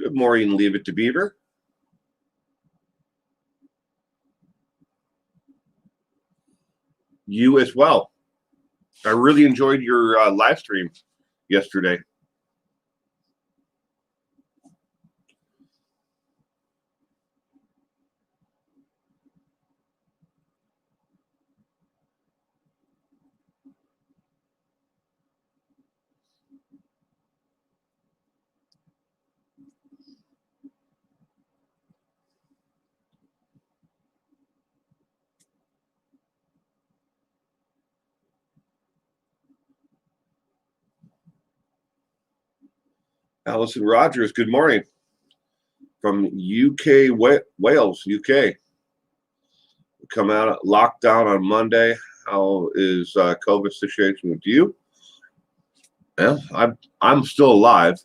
Good morning, Leave It to Beaver. You as well. I really enjoyed your live stream yesterday. Allison Rogers, good morning from UK, Wales, UK. We come out of lockdown on Monday. How is COVID situation with you? Well, I'm still alive,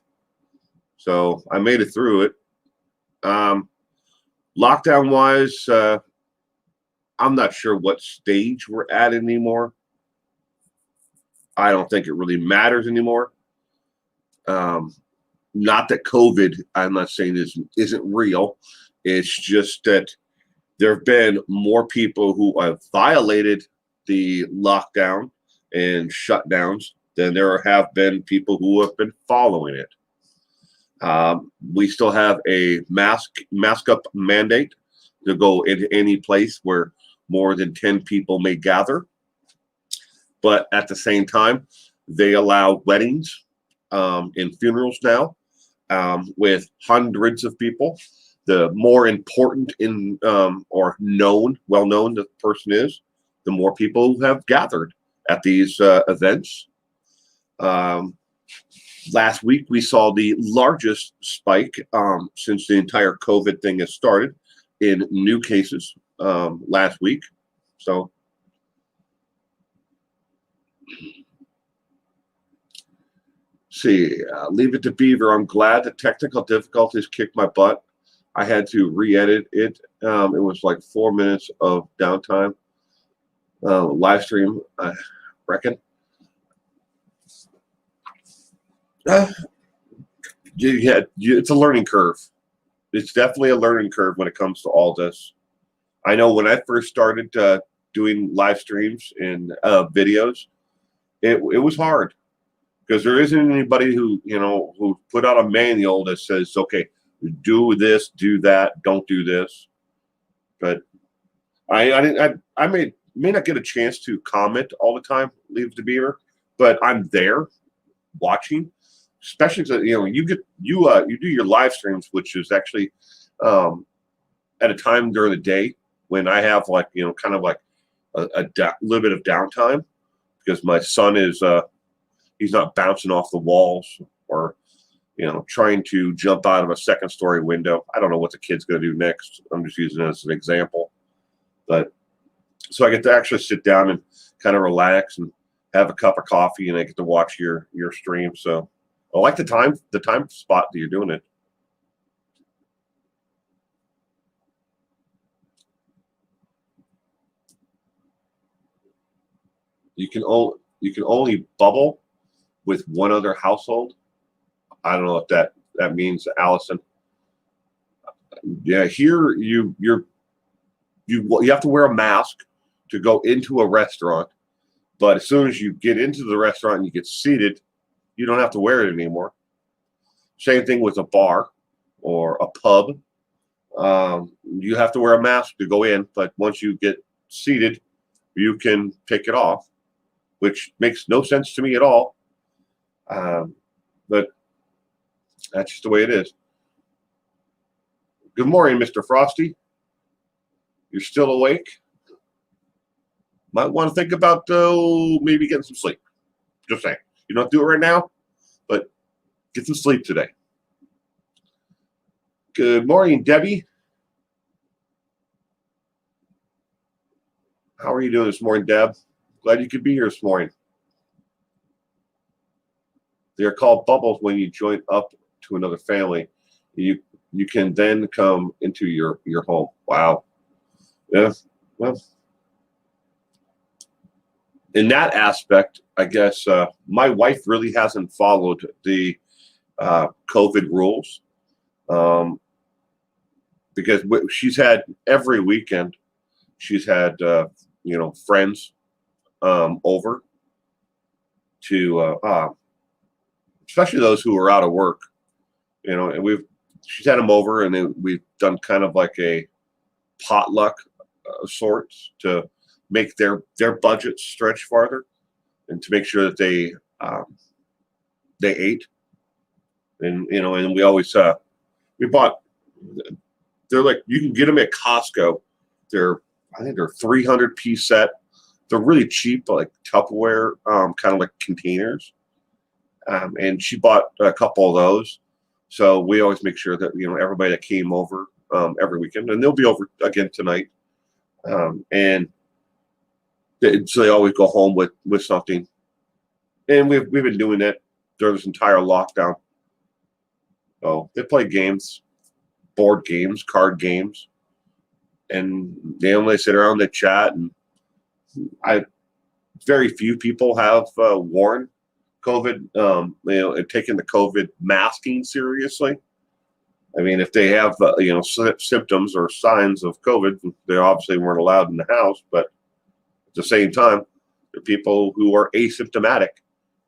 so I made it through it. Lockdown wise, I'm not sure what stage we're at anymore. I don't think it really matters anymore. Not that COVID, I'm not saying isn't real. It's just that there have been more people who have violated the lockdown and shutdowns than there have been people who have been following it. We still have a mask up mandate to go into any place where more than 10 people may gather. But at the same time, they allow weddings and funerals now with hundreds of people. The more important or well-known the person is, the more people have gathered at these events. Last week, we saw the largest spike since the entire COVID thing has started in new cases last week. So, see, Leave It to Beaver. I'm glad the technical difficulties kicked my butt. I had to re-edit it. It was like 4 minutes of downtime. Live stream, I reckon. It's a learning curve. It's definitely a learning curve when it comes to all this. I know when I first started doing live streams and videos, it was hard because there isn't anybody who put out a manual that says, okay, do this, do that, don't do this. But I may not get a chance to comment all the time, Leave It to Beaver, but I'm there watching. Especially you do your live streams, which is actually at a time during the day when I have kind of like a little bit of downtime because my son is he's not bouncing off the walls or trying to jump out of a second story window. I don't know what the kid's going to do next. I'm just using it as an example, but so I get to actually sit down and kind of relax and have a cup of coffee, and I get to watch your stream. So I like the time spot that you're doing it. You can only bubble with one other household. I don't know if that means, Allison. Yeah, here you have to wear a mask to go into a restaurant, but as soon as you get into the restaurant and you get seated, you don't have to wear it anymore. Same thing with a bar or a pub. You have to wear a mask to go in, but once you get seated, you can take it off, which makes no sense to me at all. But that's just the way it is. Good morning, Mr. Frosty. You're still awake? Might want to think about maybe getting some sleep. Just saying. You don't do it right now, but get some sleep today. Good morning, Debbie. How are you doing this morning, Deb? Glad you could be here this morning. They're called bubbles when you join up to another family. You can then come into your home. Wow. Yeah. Well, in that aspect, I guess my wife really hasn't followed the COVID rules. Because she's had every weekend, she's had friends over to especially those who are out of work, and she's had them over, and then we've done kind of like a potluck sorts to make their budgets stretch farther, and to make sure that they ate, and and we always we bought. They're like, you can get them at Costco. I think they're 300-piece set. They're really cheap, like Tupperware, kind of like containers. And she bought a couple of those. So we always make sure that, everybody that came over every weekend, and they'll be over again tonight. And so they always go home with something. And we've been doing that during this entire lockdown. So they play games, board games, card games, and they sit around, they chat, and very few people have worn COVID, and taken the COVID masking seriously. I mean, if they have symptoms or signs of COVID, they obviously weren't allowed in the house. But at the same time, there are people who are asymptomatic,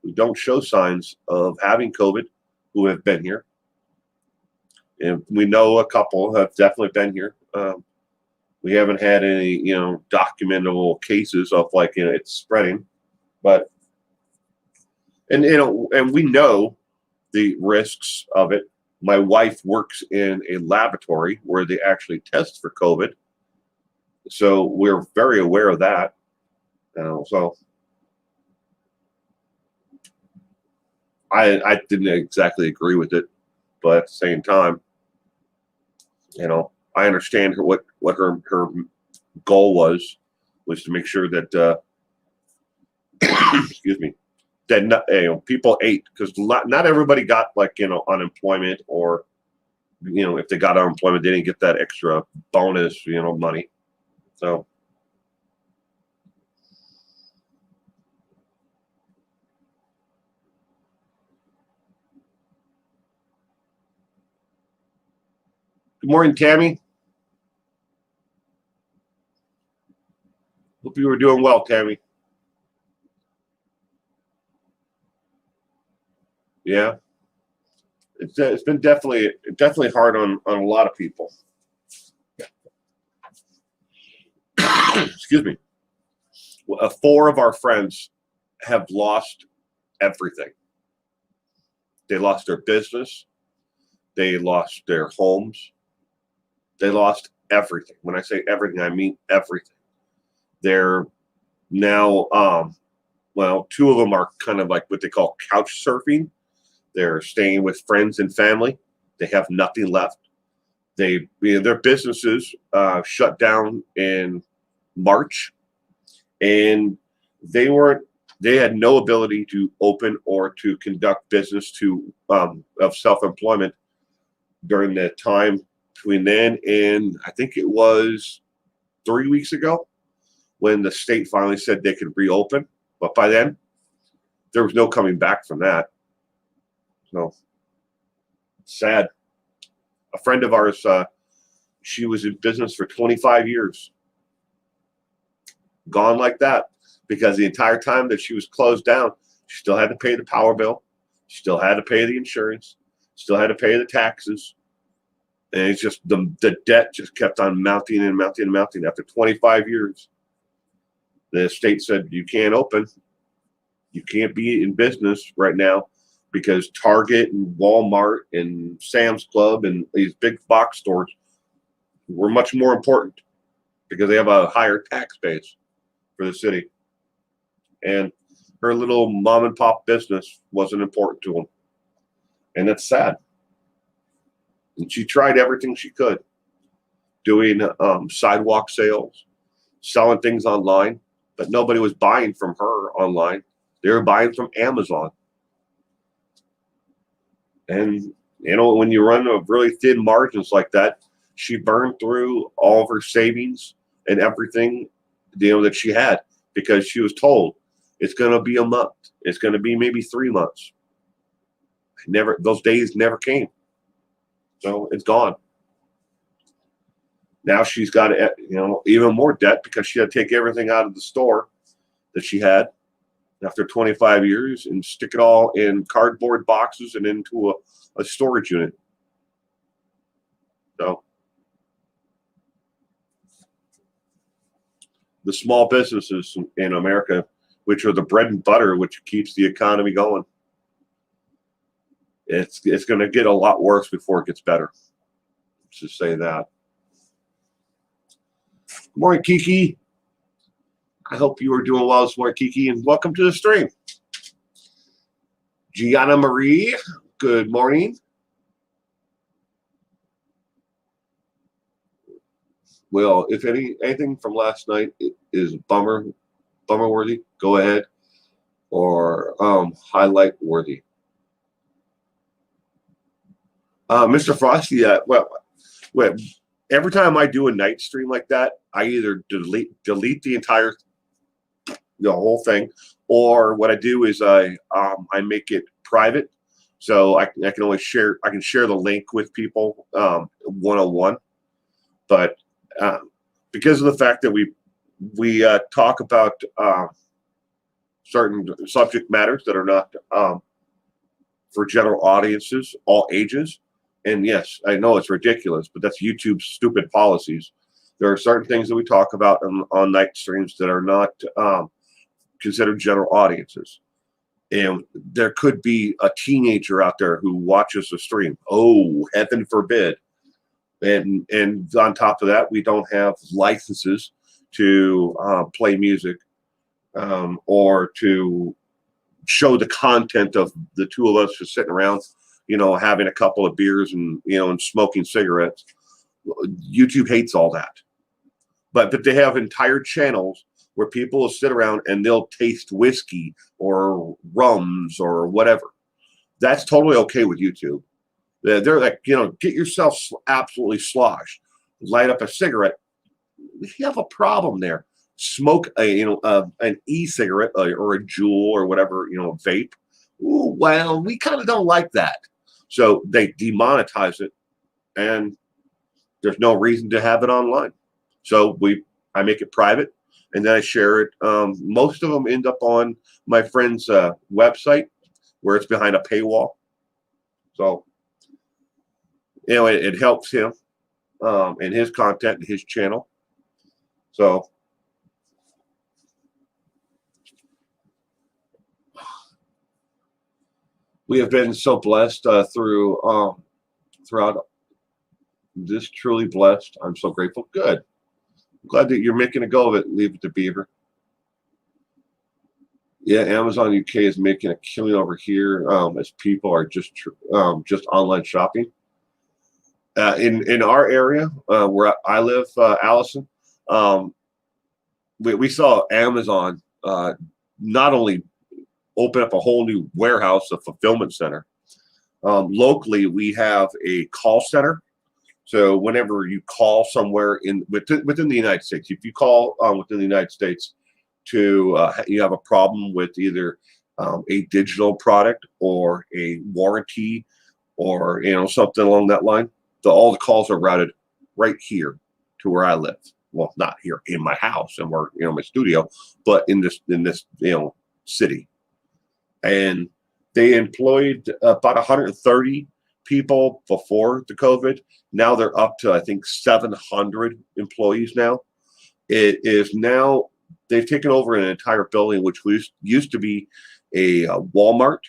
who don't show signs of having COVID, who have been here. And we know a couple have definitely been here. We haven't had any, documentable cases of it's spreading, but and we know the risks of it. My wife works in a laboratory where they actually test for COVID, so we're very aware of that. So I didn't exactly agree with it, but at the same time, I understand what her goal was to make sure that excuse me, that people ate, because not everybody got unemployment, or if they got unemployment, they didn't get that extra bonus money. So good morning, Tammy. Hope you were doing well, Tammy. Yeah, it's been definitely hard on a lot of people. Excuse me. 4 of our friends have lost everything. They lost their business. They lost their homes. They lost everything. When I say everything, I mean everything. They're now, 2 of them are kind of like what they call couch surfing. They're staying with friends and family. They have nothing left. Their businesses shut down in March, and they had no ability to open or to conduct business of self-employment during the time between then and I think it was 3 weeks ago, when the state finally said they could reopen. But by then, there was no coming back from that. So sad. A friend of ours, she was in business for 25 years. Gone like that, because the entire time that she was closed down, she still had to pay the power bill, still had to pay the insurance, still had to pay the taxes. And it's just the debt just kept on mounting and mounting and mounting. After 25 years, the state said, you can't open. You can't be in business right now, because Target and Walmart and Sam's Club and these big box stores were much more important, because they have a higher tax base for the city. And her little mom and pop business wasn't important to them. And that's sad. And she tried everything she could, doing sidewalk sales, selling things online, but nobody was buying from her online. They were buying from Amazon. And, when you run a really thin margins like that, she burned through all of her savings and everything, that she had, because she was told it's going to be a month. It's going to be maybe 3 months. Those days never came. So it's gone. Now she's got, even more debt because she had to take everything out of the store that she had after 25 years and stick it all in cardboard boxes and into a storage unit. So the small businesses in America, which are the bread and butter, which keeps the economy going, it's going to get a lot worse before it gets better. Let's just say that. Good morning, Kiki. I hope you are doing well this morning, Kiki, and welcome to the stream. Gianna Marie, good morning. Well, if anything from last night is bummer worthy, go ahead, or highlight worthy. Mr. Frosty, well, every time I do a night stream like that, I either delete the entire whole thing, or what I do is I make it private, so I can only share the link with people one-on-one. But because of the fact that we talk about certain subject matters that are not for general audiences, all ages, and yes, I know it's ridiculous, but that's YouTube's stupid policies. There are certain things that we talk about on night streams that are not considered general audiences. And there could be a teenager out there who watches the stream. Oh, heaven forbid. And on top of that, we don't have licenses to play music or to show the content of the two of us just sitting around, having a couple of beers and and smoking cigarettes. YouTube hates all that. But they have entire channels where people will sit around and they'll taste whiskey or rums or whatever. That's totally okay with YouTube. They're like, get yourself absolutely sloshed, light up a cigarette. You have a problem there. Smoke an e-cigarette or a Juul or whatever, vape. Ooh, well, we kind of don't like that. So they demonetize it, and there's no reason to have it online. So I make it private, and then I share it. Most of them end up on my friend's website, where it's behind a paywall. So it helps him and his content and his channel. So we have been so blessed throughout this, truly blessed. I'm so grateful. Good. I'm glad that you're making a go of it. Leave it to Beaver. Yeah, Amazon UK is making a killing over here as people are just online shopping. In our area where I live, Allison, we saw Amazon not only open up a whole new warehouse, a fulfillment center. Locally, we have a call center. So whenever you call somewhere within the United States, if you call within the United States to you have a problem with either a digital product or a warranty or something along that line, all the calls are routed right here to where I live. Well, not here in my house and where my studio, but in this city. And they employed about 130 people before the COVID. Now they're up to, I think, 700 employees now. It is now, they've taken over an entire building, which used to be a Walmart.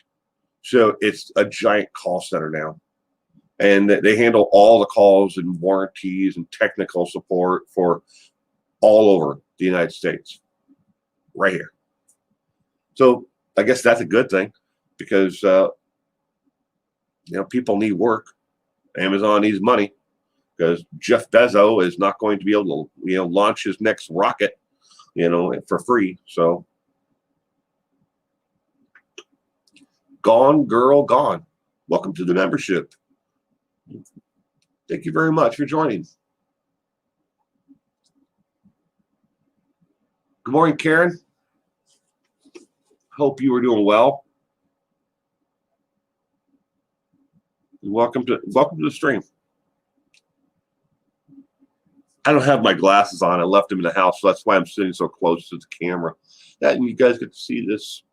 So it's a giant call center now. And they handle all the calls and warranties and technical support for all over the United States, right here. So I guess that's a good thing because people need work. Amazon needs money because Jeff Bezos is not going to be able to launch his next rocket for free. So gone girl gone. Welcome to the membership. Thank you very much for joining. Good morning, Karen. Hope you are doing well. Welcome to the stream. I don't have my glasses on. I left them in the house, so that's why I'm sitting so close to the camera. That and you guys get to see this.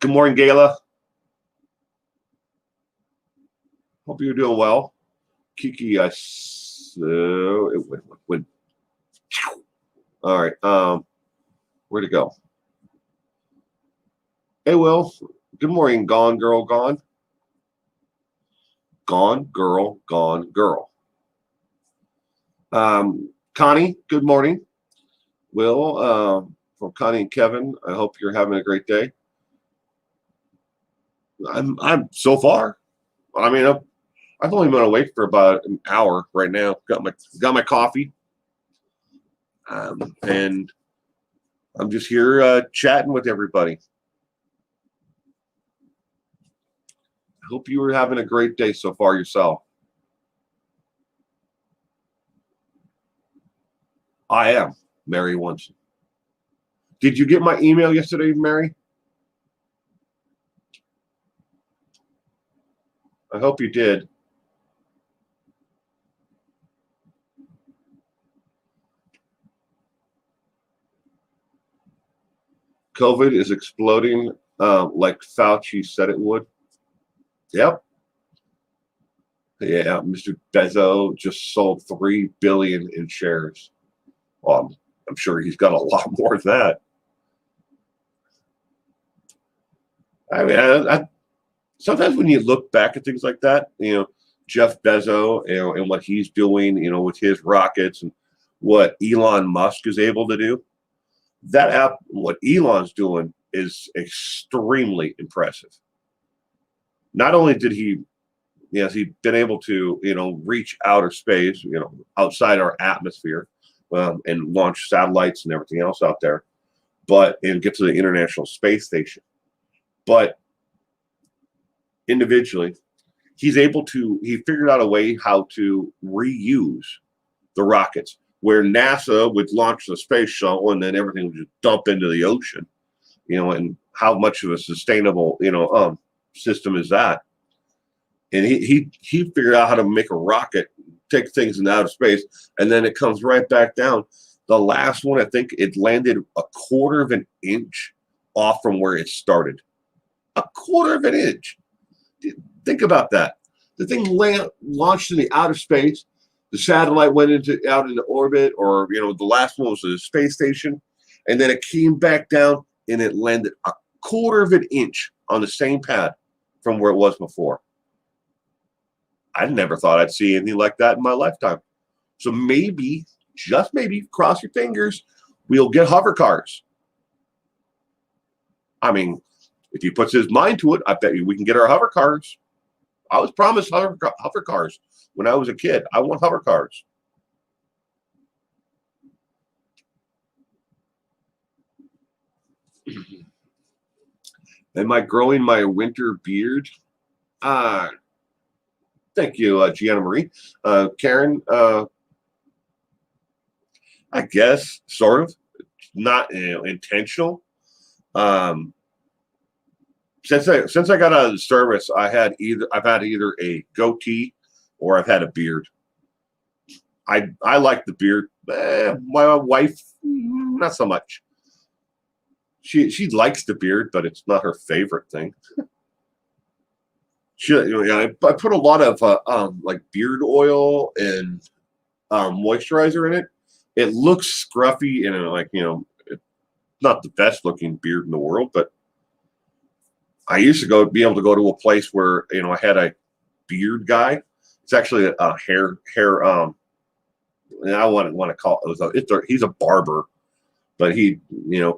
Good morning, Gayla. Hope you're doing well. Kiki, it went. All right. Where'd it go? Hey, Will. Good morning, Gone Girl, Gone. Gone Girl, Gone Girl. Connie, good morning. Will, from Connie and Kevin, I hope you're having a great day. I'm so far. I mean, I've only been awake for about an hour right now. Got my coffee, and I'm just here chatting with everybody. I hope you were having a great day so far yourself. I am Mary Wunson. Did you get my email yesterday, Mary? I hope you did. COVID is exploding like Fauci said it would. Yep. Yeah, Mr. Bezos just sold $3 billion in shares. I'm sure he's got a lot more than that. I mean, sometimes when you look back at things like that, Jeff Bezos, and what he's doing, with his rockets and what Elon Musk is able to do, what Elon's doing is extremely impressive. Not only did he's been able to, reach outer space, outside our atmosphere, and launch satellites and everything else out there, and get to the International Space Station. But individually, he figured out a way how to reuse the rockets, where NASA would launch the space shuttle and then everything would just dump into the ocean, and how much of a sustainable, system is that? And he figured out how to make a rocket, take things into outer space, and then it comes right back down. The last one, I think it landed a quarter of an inch off from where it started. A quarter of an inch. Think about that. The thing launched in the outer space. The satellite went out into orbit, or the last one was the space station, and then it came back down and it landed a quarter of an inch on the same pad from where it was before. I never thought I'd see anything like that in my lifetime. So maybe, just maybe, cross your fingers, we'll get hover cars. I mean, if he puts his mind to it, I bet you we can get our hover cars. I was promised hover cars when I was a kid. I want hover cars. Am I growing my winter beard? Thank you, Gianna Marie. Karen, I guess, sort of. Not intentional. Since I got out of the service, I've had either a goatee or I've had a beard. I like the beard. My wife, not so much. She likes the beard, but it's not her favorite thing. I put a lot of like beard oil and moisturizer in it. It looks scruffy and it's not the best looking beard in the world, but I used to be able to go to a place where I had a beard guy. It's actually a hair. And I want to call it. He's a barber, but he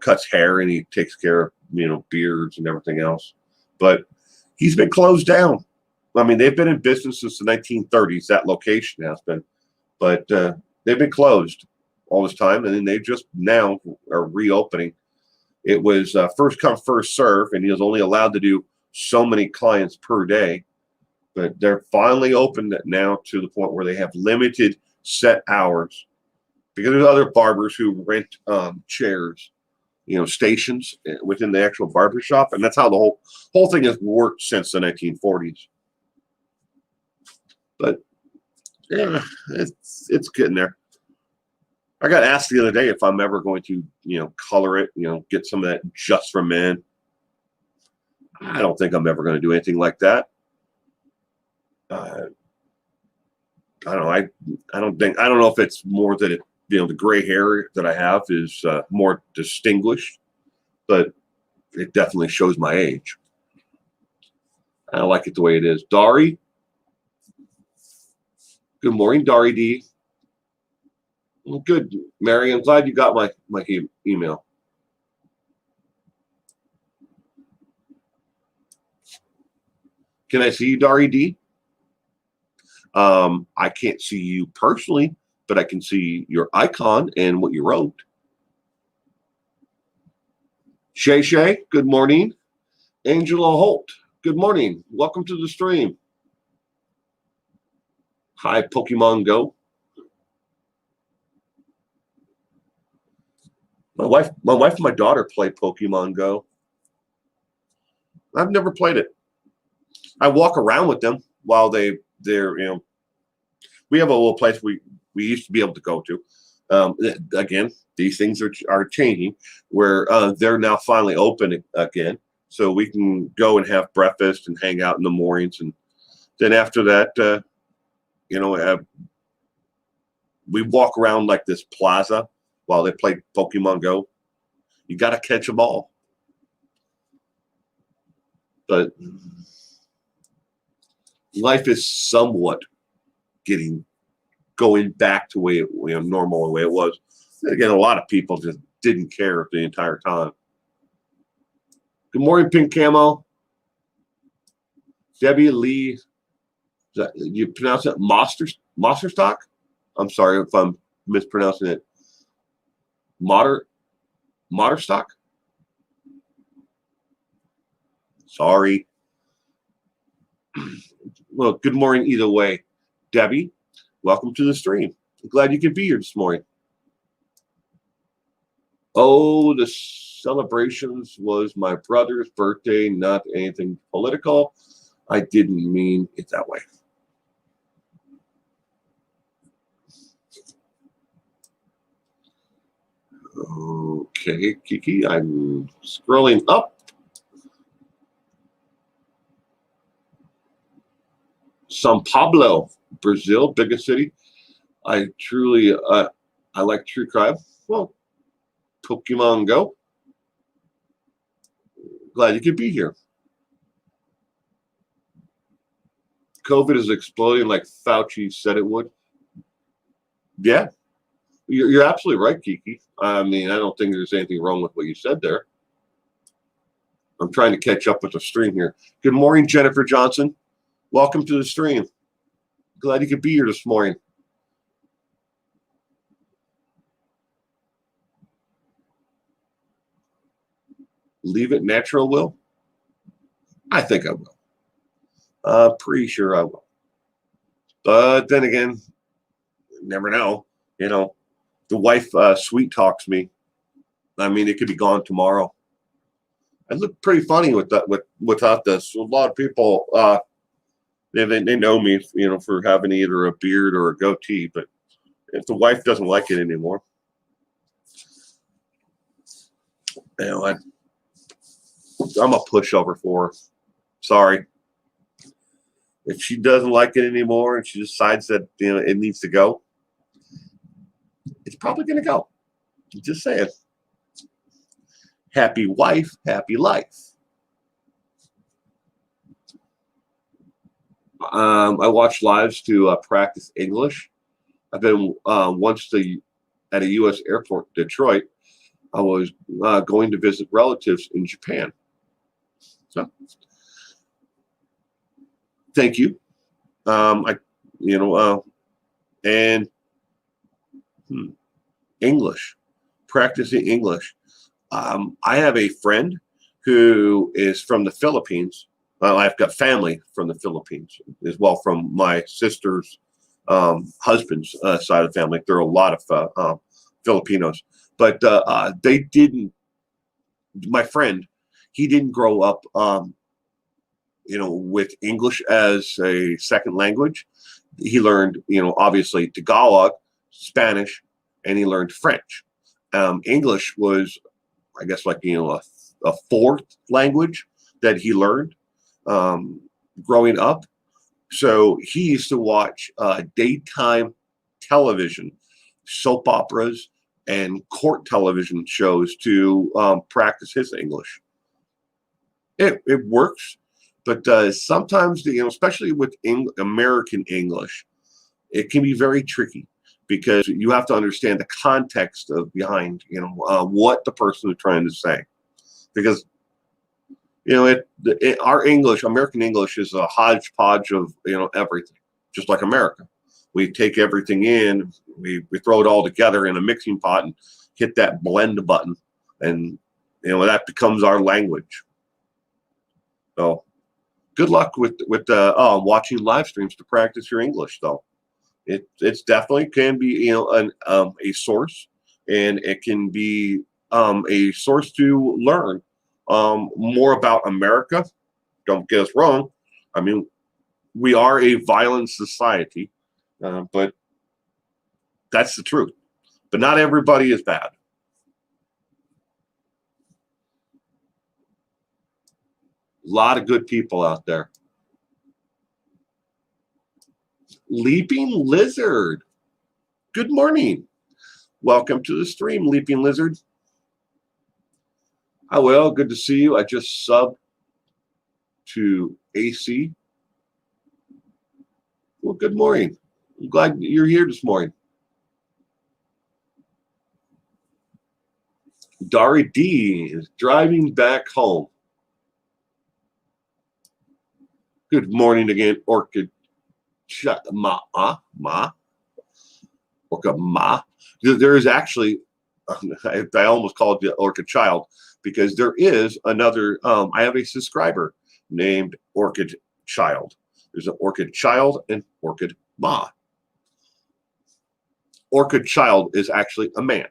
cuts hair and he takes care of beards and everything else. But he's been closed down. I mean, they've been in business since the 1930s. That location has been, but they've been closed all this time, and then they just now are reopening. It was first come, first serve, and he was only allowed to do so many clients per day. But they're finally opened now to the point where they have limited set hours, because there's other barbers who rent chairs, stations within the actual barber shop, and that's how the whole thing has worked since the 1940s. But Yeah, it's getting there. I got asked the other day if I'm ever going to, color it, get some of that just for men. I don't think I'm ever going to do anything like that. Uh, I don't know. I don't know if it's more that the gray hair that I have is more distinguished, but it definitely shows my age. I like it the way it is. Dari, good morning, Dari D. Well, good, Mary. I'm glad you got my email. Can I see you, Dari D? I can't see you personally, but I can see your icon and what you wrote. Shay, good morning. Angela Holt, good morning. Welcome to the stream. Hi, Pokemon Go. My wife and my daughter play Pokemon Go. I've never played it. I walk around with them while they're we have a little place we used to be able to go to. Again, these things are changing where they're now finally open again, so we can go and have breakfast and hang out in the mornings, and then after that, we walk around like this plaza while they play Pokemon Go. You got to catch them all, but life is somewhat going back to the way normal the way it was. Again, a lot of people just didn't care the entire time. Good morning, Pink Camo. Debbie Lee, you pronounce it Mosterstock? I'm sorry if I'm mispronouncing it. Modderstock? Sorry. Well, good morning either way. Debbie, welcome to the stream. I'm glad you could be here this morning. Oh, the celebrations was my brother's birthday, not anything political. I didn't mean it that way. Okay, Kiki, I'm scrolling up. São Paulo, Brazil, biggest city. I like true crime. Well, Pokemon Go. Glad you could be here. COVID is exploding like Fauci said it would. Yeah, you're absolutely right, Kiki. I mean, I don't think there's anything wrong with what you said there. I'm trying to catch up with the stream here. Good morning, Jennifer Johnson. Welcome to the stream. Glad you could be here this morning. Leave it natural, Will? I think I will. Pretty sure I will. But then again, never know. The wife sweet talks me. I mean, it could be gone tomorrow. I look pretty funny without this. A lot of people, they know me, for having either a beard or a goatee. But if the wife doesn't like it anymore, I'm a pushover for her. Sorry. If she doesn't like it anymore and she decides that it needs to go, it's probably going to go. Just saying. Happy wife, happy life. I watch lives to practice English. I've been once at a U.S. airport, Detroit. I was going to visit relatives in Japan. So, thank you. English, practicing English. I have a friend who is from the Philippines. I've got family from the Philippines as well, from my sister's husband's side of the family. There are a lot of Filipinos, but they didn't. My friend, he didn't grow up, with English as a second language. he learned, obviously Tagalog, Spanish, and he learned French. English was, I guess, like, a fourth language that he learned growing up. So he used to watch daytime television, soap operas, and court television shows to practice his English. It works, but sometimes, especially with American English, it can be very tricky because you have to understand the context of behind, what the person is trying to say. Because, our English, American English, is a hodgepodge of, everything, just like America. We take everything in, we throw it all together in a mixing pot and hit that blend button, and, that becomes our language. So good luck with watching live streams to practice your English, though. It's definitely can be, a source, and it can be a source to learn more about America. Don't get us wrong. I mean, we are a violent society, but that's the truth. But not everybody is bad. A lot of good people out there. Leaping Lizard. Good morning. Welcome to the stream, Leaping Lizard. Oh, well, good to see you. I just subbed to AC. Well, good morning. I'm glad you're here this morning. Dari D is driving back home. Good morning again, Orchid Ma. Orchid Ma. There is actually, I almost called you Orchid Child, because there is another, I have a subscriber named Orchid Child. There's an Orchid Child and Orchid Ma. Orchid Child is actually a man.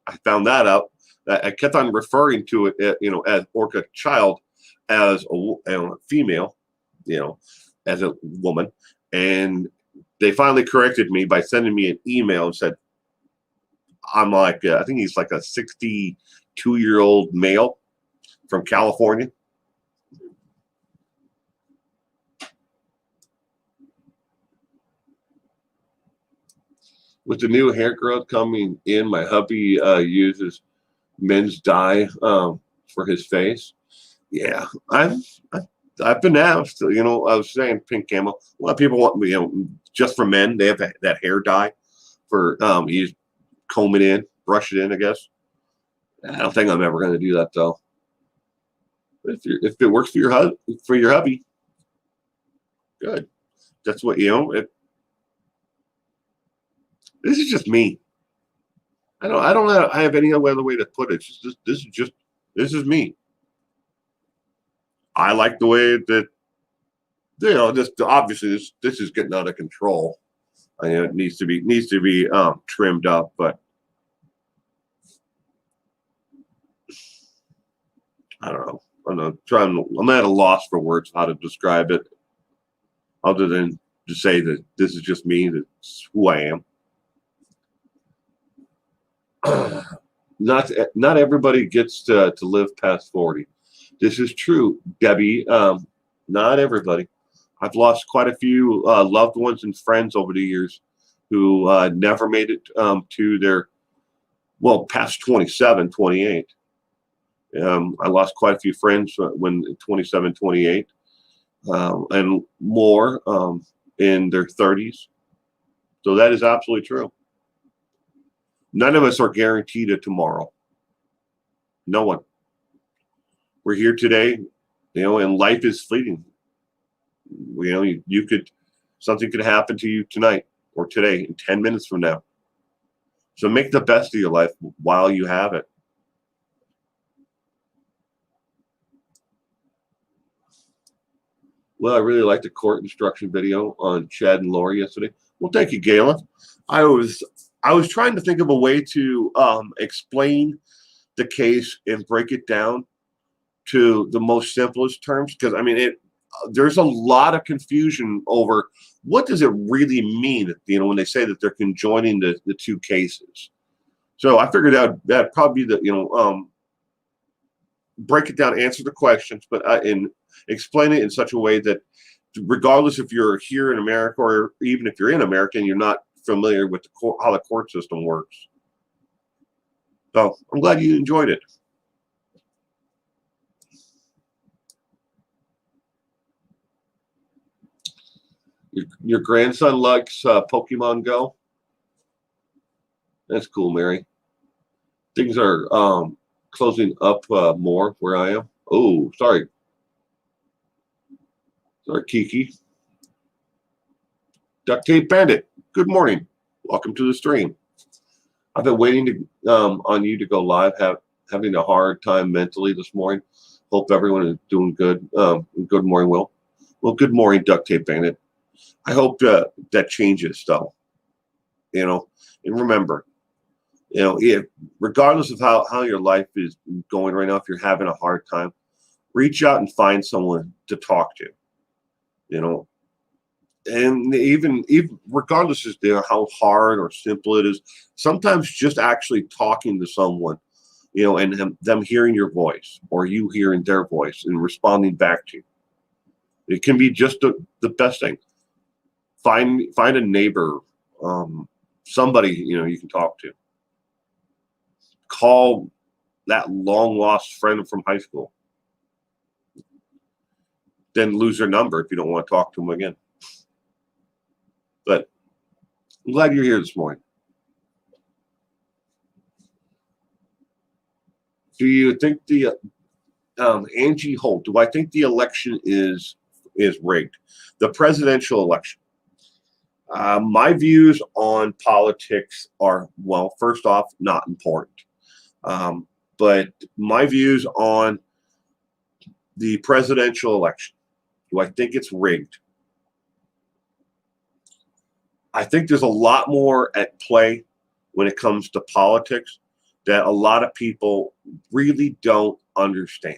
I found that out. I kept on referring to it, as Orchid Child, as a female, as a woman. And they finally corrected me by sending me an email and said, I'm like, I think he's like a 62-year-old male from California. With the new hair growth coming in, my hubby uses men's dye for his face. Yeah, I've been asked. I was saying pink camo. A lot of people want, just for men. They have that hair dye for you comb it in, brush it in. I guess. I don't think I'm ever going to do that though. If it works for your hubby, good. That's what This is just me. I don't know. I have any other way to put it. This is me. I like the way that, obviously this is getting out of control. It needs to be trimmed up, but I don't know. I'm at a loss for words how to describe it, other than to say that this is just me. That's who I am. Not everybody gets to live past 40. This is true, Debbie. Not everybody. I've lost quite a few loved ones and friends over the years who never made it to their, past 27, 28. I lost quite a few friends when 27, 28, and more in their 30s. So that is absolutely true. None of us are guaranteed a tomorrow. No one. We're here today, and life is fleeting. Something could happen to you tonight or today, in 10 minutes from now. So make the best of your life while you have it. Well, I really liked the court instruction video on Chad and Lori yesterday. Well, thank you, Galen. I was trying to think of a way to explain the case and break it down to the most simplest terms, because there's a lot of confusion over what does it really mean, when they say that they're conjoining the two cases. So I figured that'd probably be break it down, answer the questions, but and explain it in such a way that regardless if you're here in America or even if you're in America and you're not familiar with how the court system works. So I'm glad you enjoyed it. Your grandson likes Pokemon Go? That's cool, Mary. Things are closing up more where I am. Oh, sorry. Sorry, Kiki. Duct Tape Bandit, good morning. Welcome to the stream. I've been waiting to on you to go live, having a hard time mentally this morning. Hope everyone is doing good. Good morning, Will. Well, good morning, Duct Tape Bandit. I hope that changes, though. And remember, if regardless of how your life is going right now, if you're having a hard time, reach out and find someone to talk to. And even regardless of how hard or simple it is, sometimes just actually talking to someone, and them hearing your voice or you hearing their voice and responding back to you, it can be just the best thing. Find a neighbor, somebody you can talk to. Call that long lost friend from high school. Then lose their number if you don't want to talk to them again. But I'm glad you're here this morning. Do you think Angie Holt? Do I think the election is rigged? The presidential election. My views on politics are, well, first off, not important. But my views on the presidential election. Do I think it's rigged? I think there's a lot more at play when it comes to politics that a lot of people really don't understand.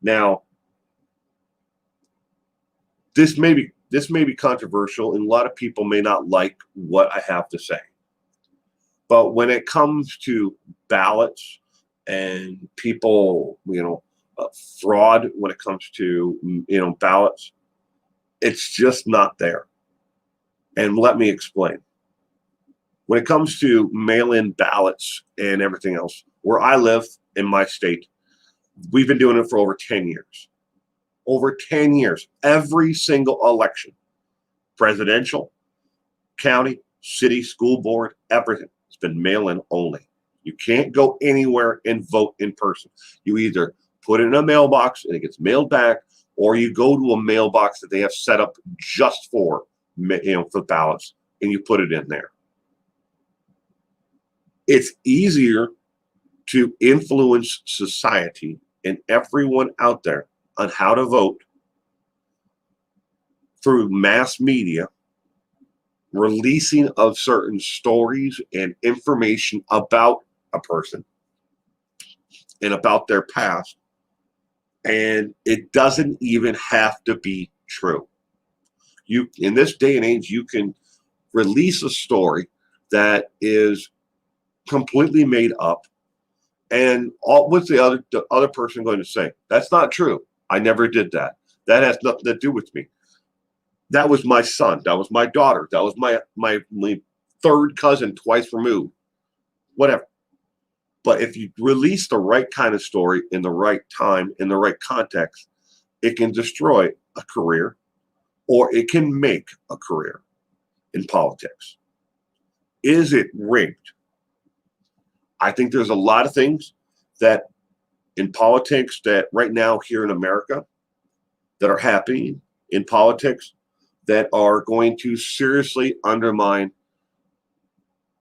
Now, this may be controversial, and a lot of people may not like what I have to say. But when it comes to ballots and people, fraud when it comes to, ballots, it's just not there. And let me explain. When it comes to mail-in ballots and everything else, where I live in my state, we've been doing it for over 10 years. Over 10 years, every single election, presidential, county, city, school board, everything, it's been mail-in only. You can't go anywhere and vote in person. You either put it in a mailbox and it gets mailed back, or you go to a mailbox that they have set up just for ballots, and you put it in there. It's easier to influence society and everyone out there on how to vote through mass media, releasing of certain stories and information about a person and about their past. And it doesn't even have to be true. In this day and age, you can release a story that is completely made up, and what's the other person going to say? That's not true. I never did that. That has nothing to do with me. That was my son. That was my daughter. That was my third cousin twice removed. Whatever. But if you release the right kind of story in the right time, in the right context, it can destroy a career, or it can make a career in politics. Is it rigged? I think there's a lot of things that in politics that right now here in America that are happening in politics that are going to seriously undermine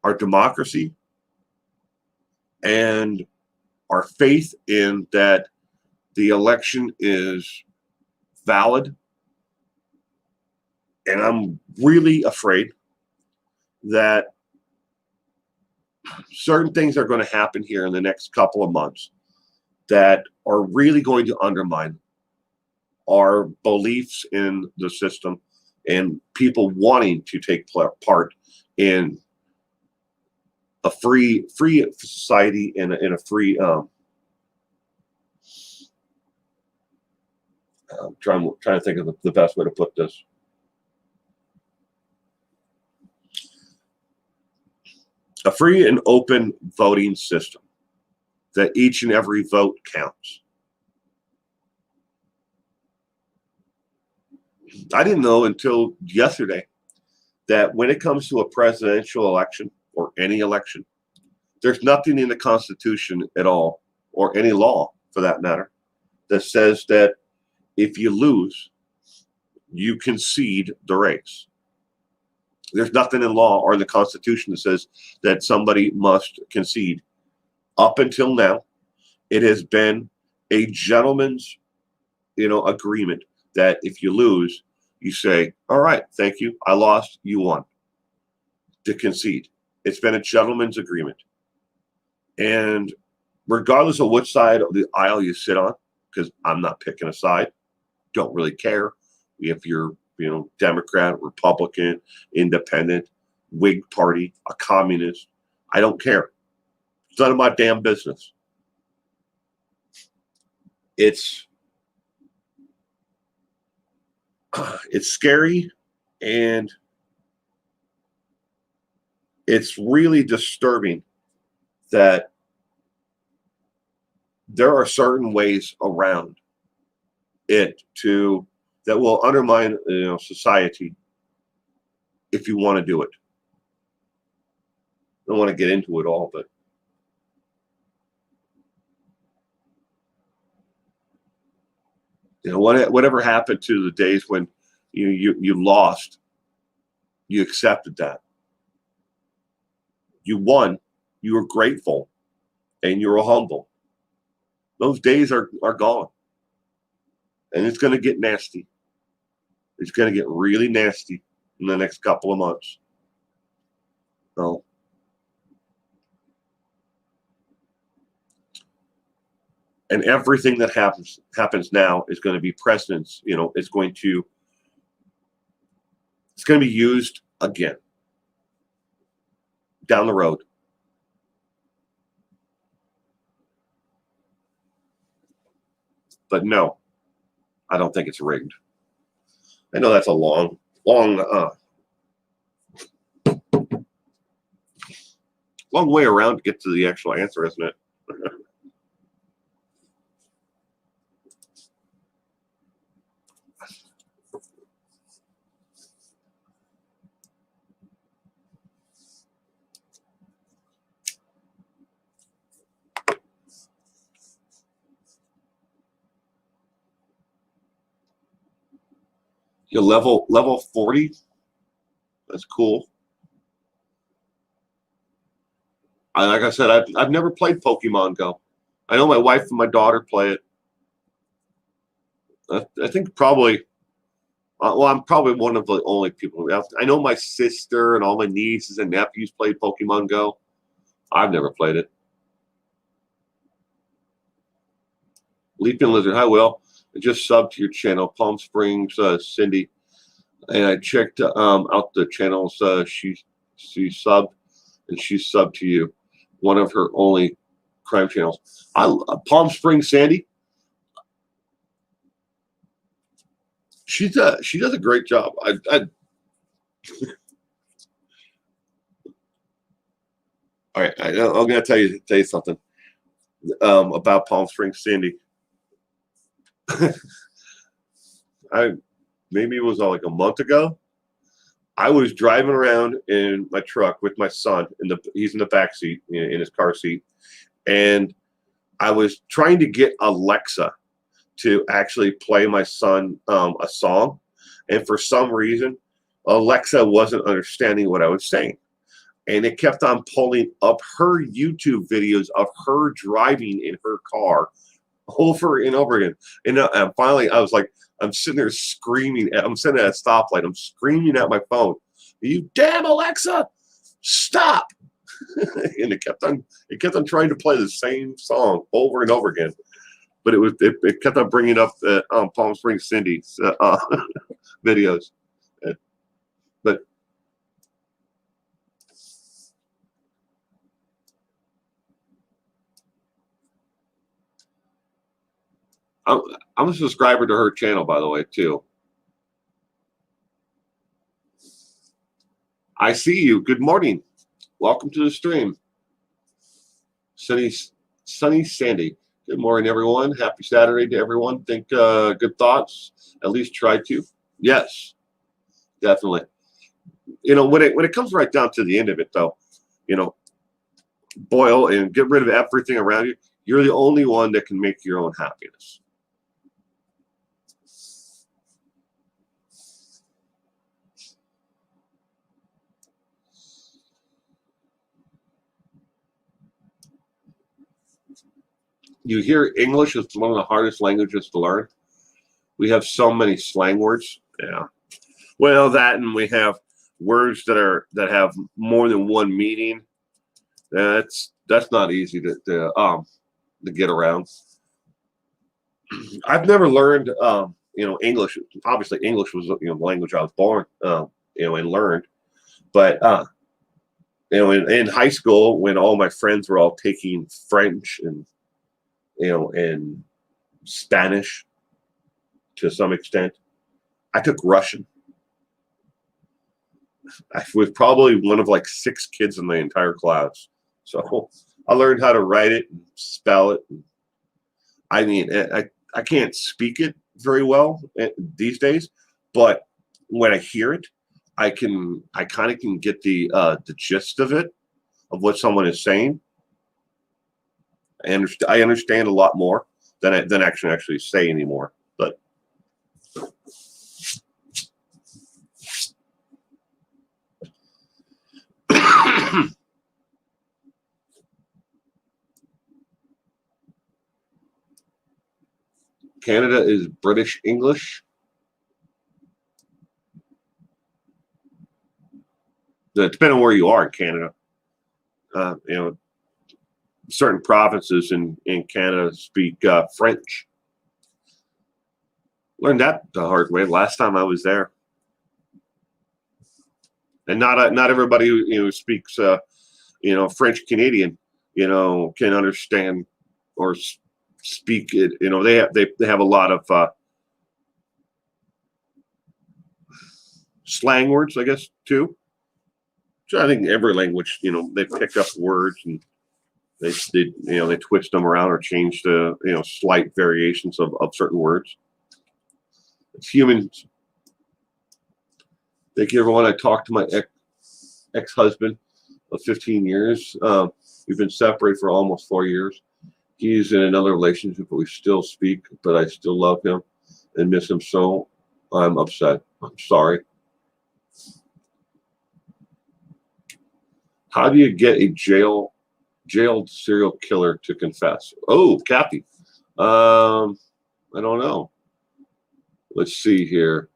our democracy and our faith in that the election is valid. And I'm really afraid that certain things are going to happen here in the next couple of months that are really going to undermine are beliefs in the system and people wanting to take part in a free society and in a free I'm trying to think of the best way to put this. A free and open voting system that each and every vote counts. I didn't know until yesterday that when it comes to a presidential election or any election, there's nothing in the Constitution at all, or any law for that matter, that says that if you lose, you concede the race. There's nothing in law or in the Constitution that says that somebody must concede. Up until now, it has been a gentleman's, agreement that if you lose, you say, all right, thank you. I lost, you won. To concede. It's been a gentleman's agreement. And regardless of which side of the aisle you sit on, because I'm not picking a side, don't really care if you're, Democrat, Republican, Independent, Whig Party, a communist. I don't care. It's none of my damn business. It's scary, and it's really disturbing that there are certain ways around it that will undermine society if you want to do it. I don't want to get into it all, but whatever happened to the days when you lost, you accepted that. You won, you were grateful, and you were humble. Those days are gone. And it's going to get nasty. It's going to get really nasty in the next couple of months. So, and everything that happens now is going to be precedence. It's going to be used again down the road. But no, I don't think it's rigged. I know that's a long way around to get to the actual answer, isn't it? You're level 40. That's cool. Like I said, I've never played Pokemon Go. I know my wife and my daughter play it. I think probably. I'm probably one of the only people. I know my sister and all my nieces and nephews played Pokemon Go. I've never played it. Leaping Lizard, hi Will. I just subbed to your channel, Palm Springs, Cindy, and I checked out the channels. She subbed, and she subbed to you, one of her only crime channels. Palm Springs, Sandy. She does a great job. All right, I'm going to tell you something about Palm Springs, Sandy. Maybe it was like a month ago. I was driving around in my truck with my son. He's in the back seat, in his car seat, and I was trying to get Alexa to actually play my son a song, and for some reason, Alexa wasn't understanding what I was saying, and it kept on pulling up her YouTube videos of her driving in her car over and over again. And finally, I was like, I'm sitting there screaming. I'm sitting at a stoplight. I'm screaming at my phone, "You damn Alexa, stop!" And it kept on trying to play the same song over and over again. but it kept on bringing up Palm Springs Cindy's videos. But I'm a subscriber to her channel, by the way, too. I see you. Good morning. Welcome to the stream. Sunny Sandy. Good morning, everyone. Happy Saturday to everyone. Think good thoughts. At least try to. Yes, definitely. When it comes right down to the end of it, though, boil and get rid of everything around you. You're the only one that can make your own happiness. You hear English is one of the hardest languages to learn. We have so many slang words. Yeah. Well, that, and we have words that have more than one meaning. That's not easy to get around. I've never learned English. Obviously, English was the language I was born and learned. But in high school, when all my friends were all taking French and and Spanish to some extent, I took Russian. I was probably one of like 6 kids in the entire class. So I learned how to write it and spell it. I mean, I can't speak it very well these days, but when I hear it, I kind of can get the gist of it, of what someone is saying. I understand a lot more than I actually say anymore. But Canada is British English. Depending on where you are in Canada, certain provinces in Canada speak French. Learned that the hard way last time I was there. And not everybody who speaks French Canadian can understand or speak it. They have a lot of slang words, I guess, too. So I think every language, they pick up words and they twist them around or change the slight variations of certain words. It's humans. Thank you, everyone. I talked to my ex-husband of 15 years. We've been separated for almost 4 years. He's in another relationship, but we still speak. But I still love him and miss him so. I'm upset. I'm sorry. How do you get a jailed serial killer to confess? Oh, Kathy. I don't know. Let's see here.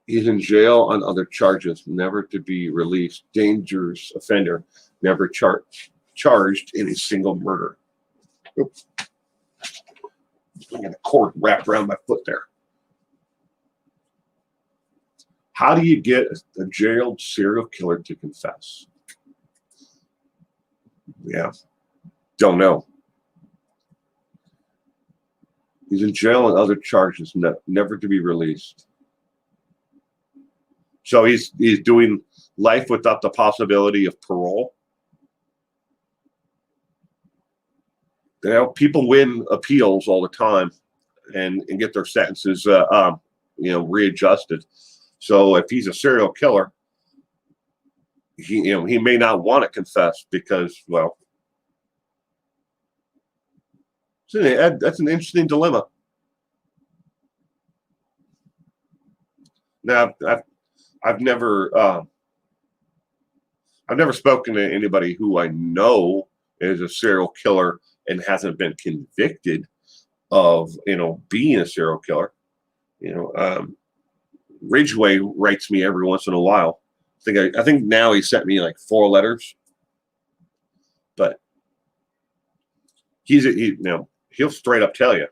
He's in jail on other charges, never to be released. Dangerous offender, never charged in a single murder. Oops. I got a cord wrapped around my foot there. How do you get a jailed serial killer to confess? Yeah, don't know. He's in jail on other charges, never to be released. So he's doing life without the possibility of parole. People win appeals all the time and get their sentences readjusted. So if he's a serial killer, he may not want to confess because, well, that's an interesting dilemma. Now, I've never spoken to anybody who I know is a serial killer and hasn't been convicted of being a serial killer. Ridgeway writes me every once in a while. I think now he sent me like 4 letters, but he'll straight up tell you.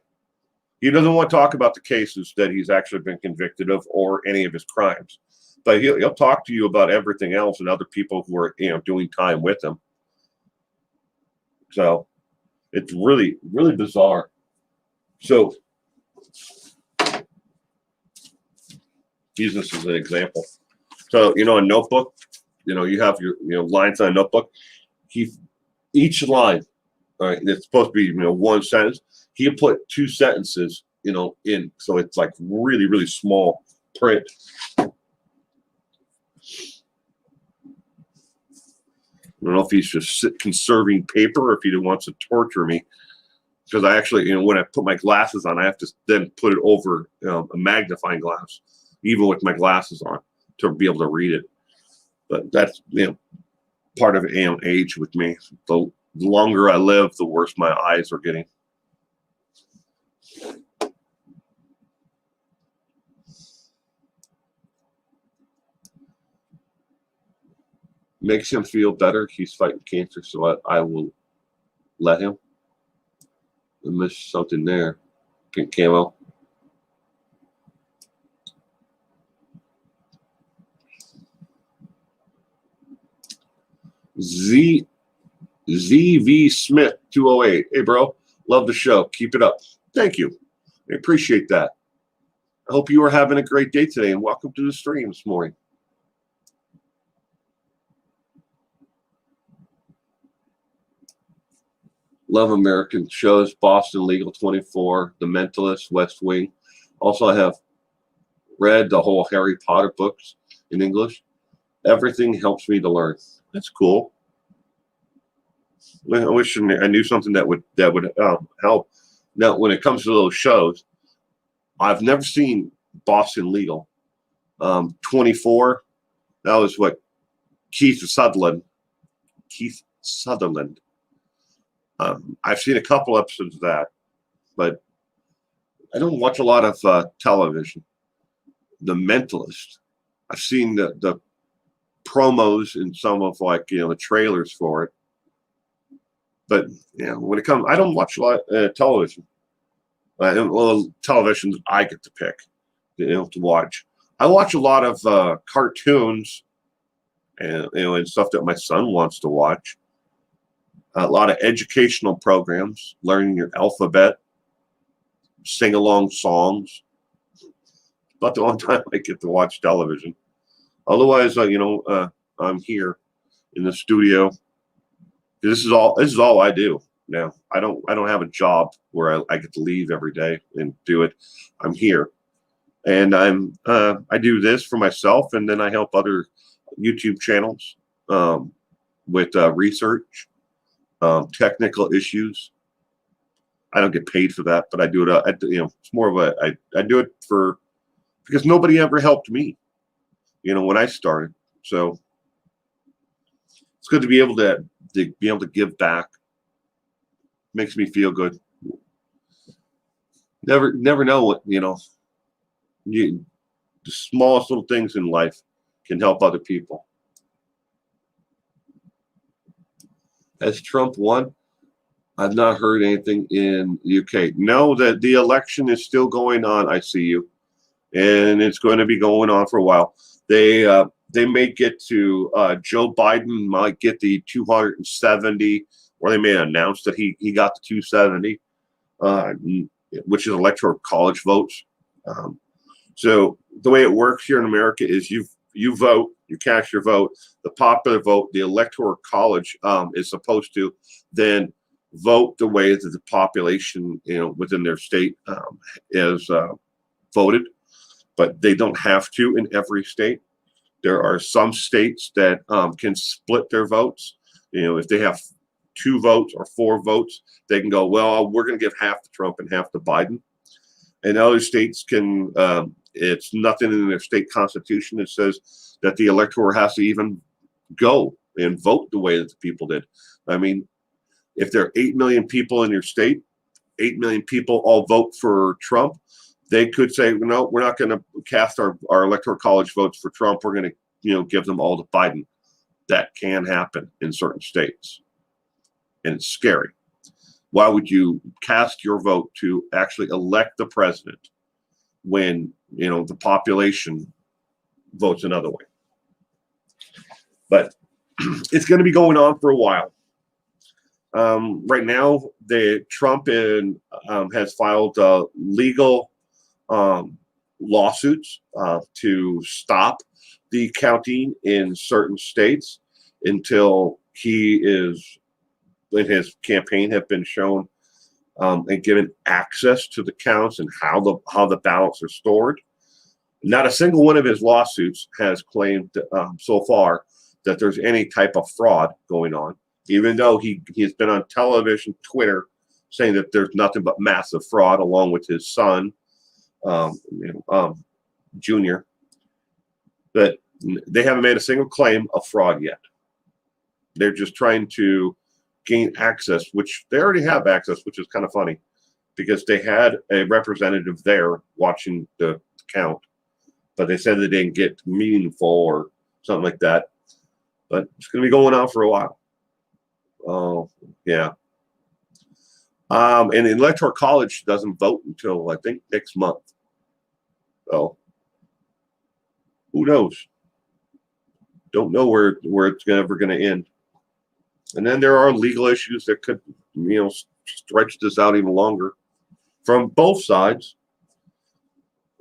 He doesn't want to talk about the cases that he's actually been convicted of or any of his crimes, but he'll talk to you about everything else and other people who are doing time with him. So it's really, really bizarre. So use this as an example. So a notebook, you have your lines on a notebook. Each line, all right, it's supposed to be one sentence. He put two sentences in, so it's like really, really small print. I don't know if he's just conserving paper or if he wants to torture me, because I actually, when I put my glasses on, I have to then put it over a magnifying glass, even with my glasses on, to be able to read it. But that's part of age with me. The longer I live, the worse my eyes are getting. Makes him feel better. He's fighting cancer, so I will let him. I missed something there. Pink camo. ZV Smith 208. Hey, bro. Love the show. Keep it up. Thank you. I appreciate that. I hope you are having a great day today, and welcome to the stream this morning. Love American shows, Boston Legal 24, The Mentalist, West Wing. Also, I have read the whole Harry Potter books in English. Everything helps me to learn. That's cool. I wish I knew something that would help. Now, when it comes to those shows, I've never seen Boston Legal. 24, that was what Keith Sutherland. I've seen a couple episodes of that, but I don't watch a lot of television. The Mentalist, I've seen the promos and some of the trailers for it, but when it comes, I don't watch a lot of television. Television I get to pick, to watch. I watch a lot of cartoons and and stuff that my son wants to watch. A lot of educational programs, learning your alphabet, sing-along songs. About the only time I get to watch television. Otherwise, I'm here in the studio. This is all I do now. I don't have a job where I get to leave every day and do it. I'm here, and I do this for myself, and then I help other YouTube channels with research. Technical issues. I don't get paid for that, but I do it. It's more of I do it because nobody ever helped me, when I started. So it's good to be able to give back. Makes me feel good. Never know what the smallest little things in life can help other people. Has Trump won? I've not heard anything in the UK. No, that the election is still going on. I see you, and it's going to be going on for a while. They may get to Joe Biden might get the 270, or they may announce that he got the 270, which is electoral college votes. So the way it works here in America is you vote, you cast your vote. The popular vote, the electoral college is supposed to then vote the way that the population, within their state is voted, but they don't have to in every state. There are some states that can split their votes. If they have 2 votes or 4 votes, they can go, well, we're going to give half to Trump and half to Biden. And other states can, it's nothing in their state constitution that says that the elector has to even go and vote the way that the people did. I mean, if there are 8 million people in your state, 8 million people all vote for Trump, they could say, no, we're not going to cast our electoral college votes for Trump. We're going to, give them all to Biden. That can happen in certain states. And it's scary. Why would you cast your vote to actually elect the president when, the population votes another way? But it's going to be going on for a while. Right now, Trump has filed legal lawsuits to stop the counting in certain states until he is, in his campaign, have been shown and given access to the counts and how the ballots are stored. Not a single one of his lawsuits has claimed so far that there's any type of fraud going on, even though he has been on television, Twitter, saying that there's nothing but massive fraud, along with his son, Junior. But they haven't made a single claim of fraud yet. They're just trying to gain access, which they already have access, which is kind of funny, because they had a representative there watching the count, but they said they didn't get meaningful or something like that. But it's going to be going on for a while. Oh, yeah. And the Electoral College doesn't vote until, I think, next month. So who knows? Don't know where it's ever going to end. And then there are legal issues that could, stretch this out even longer from both sides,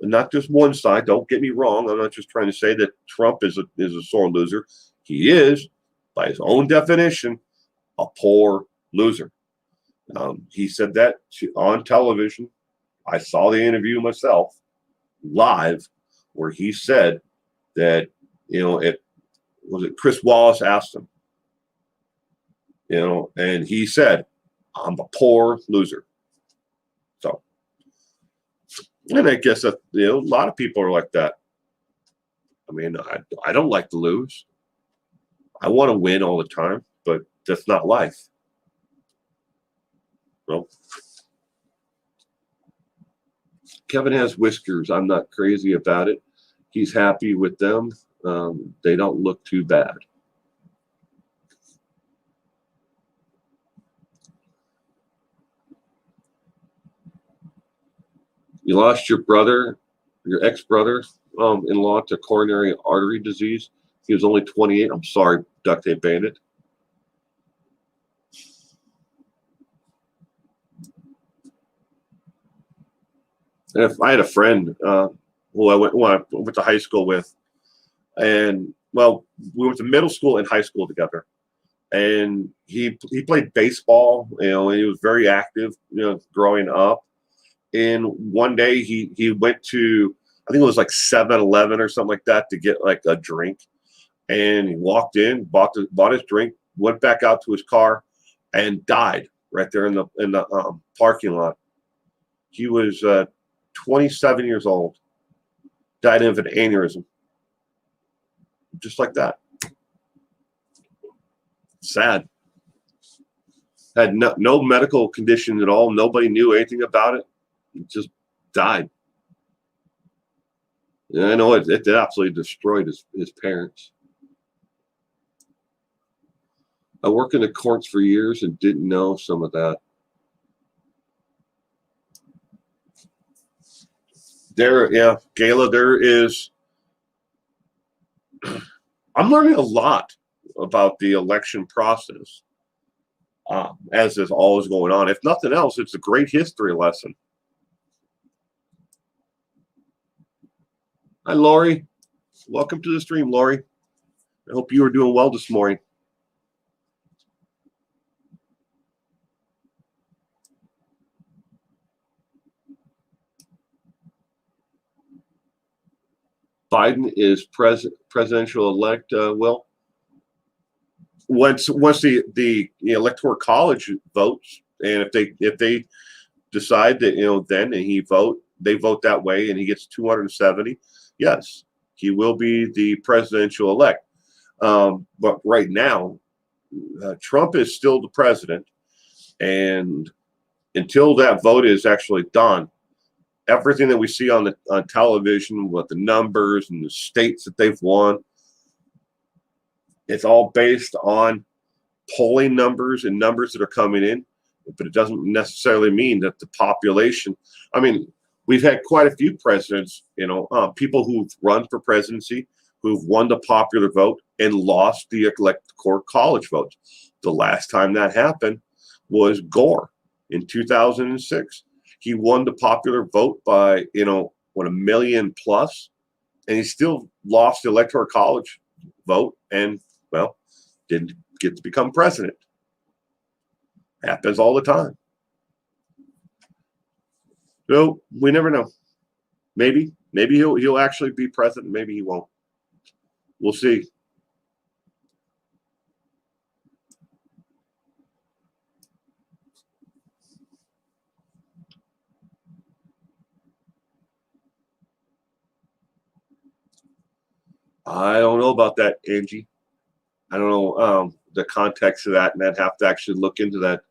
and not just one side. Don't get me wrong. I'm not just trying to say that Trump is a sore loser. He is, by his own definition, a poor loser. He said that on television. I saw the interview myself live, where he said that, Chris Wallace asked him, and he said, I'm a poor loser. So, and I guess that, a lot of people are like that. I mean, I don't like to lose. I want to win all the time, but that's not life. Well, Kevin has whiskers. I'm not crazy about it. He's happy with them. They don't look too bad. You lost your brother, your ex-brother-in-law to coronary artery disease. He was only 28. I'm sorry, Duct Tape Bandit. And if I had a friend who I went to high school with, and we went to middle school and high school together, and he played baseball, and he was very active, growing up. And one day he went to, I think it was like 7-Eleven or something like that, to get like a drink. And he walked in, bought his drink, went back out to his car, and died right there in the parking lot. He was 27 years old, died of an aneurysm, just like that. Sad. Had no medical condition at all. Nobody knew anything about it. He just died. And I know it absolutely destroyed his parents. I worked in the courts for years and didn't know some of that. Gayla, there is. I'm learning a lot about the election process as this all is going on. If nothing else, it's a great history lesson. Hi, Lori. Welcome to the stream, Lori. I hope you are doing well this morning. Biden is presidential elect. Will, once the Electoral College votes, and if they decide that then they vote that way, and he gets 270. Yes, he will be the presidential elect. But right now, Trump is still the president, and until that vote is actually done, everything that we see on television with the numbers and the states that they've won, it's all based on polling numbers and numbers that are coming in. but it doesn't necessarily mean that the population. I mean, we've had quite a few presidents, people who've run for presidency, who've won the popular vote and lost the electoral college votes. The last time that happened was Gore in 2006. He won the popular vote by, what, 1 million plus, and he still lost the electoral college vote and, well, didn't get to become president. Happens all the time. So we never know. Maybe he'll actually be president. Maybe he won't. We'll see. I don't know about that, Angie. I don't know the context of that, and I'd have to actually look into that.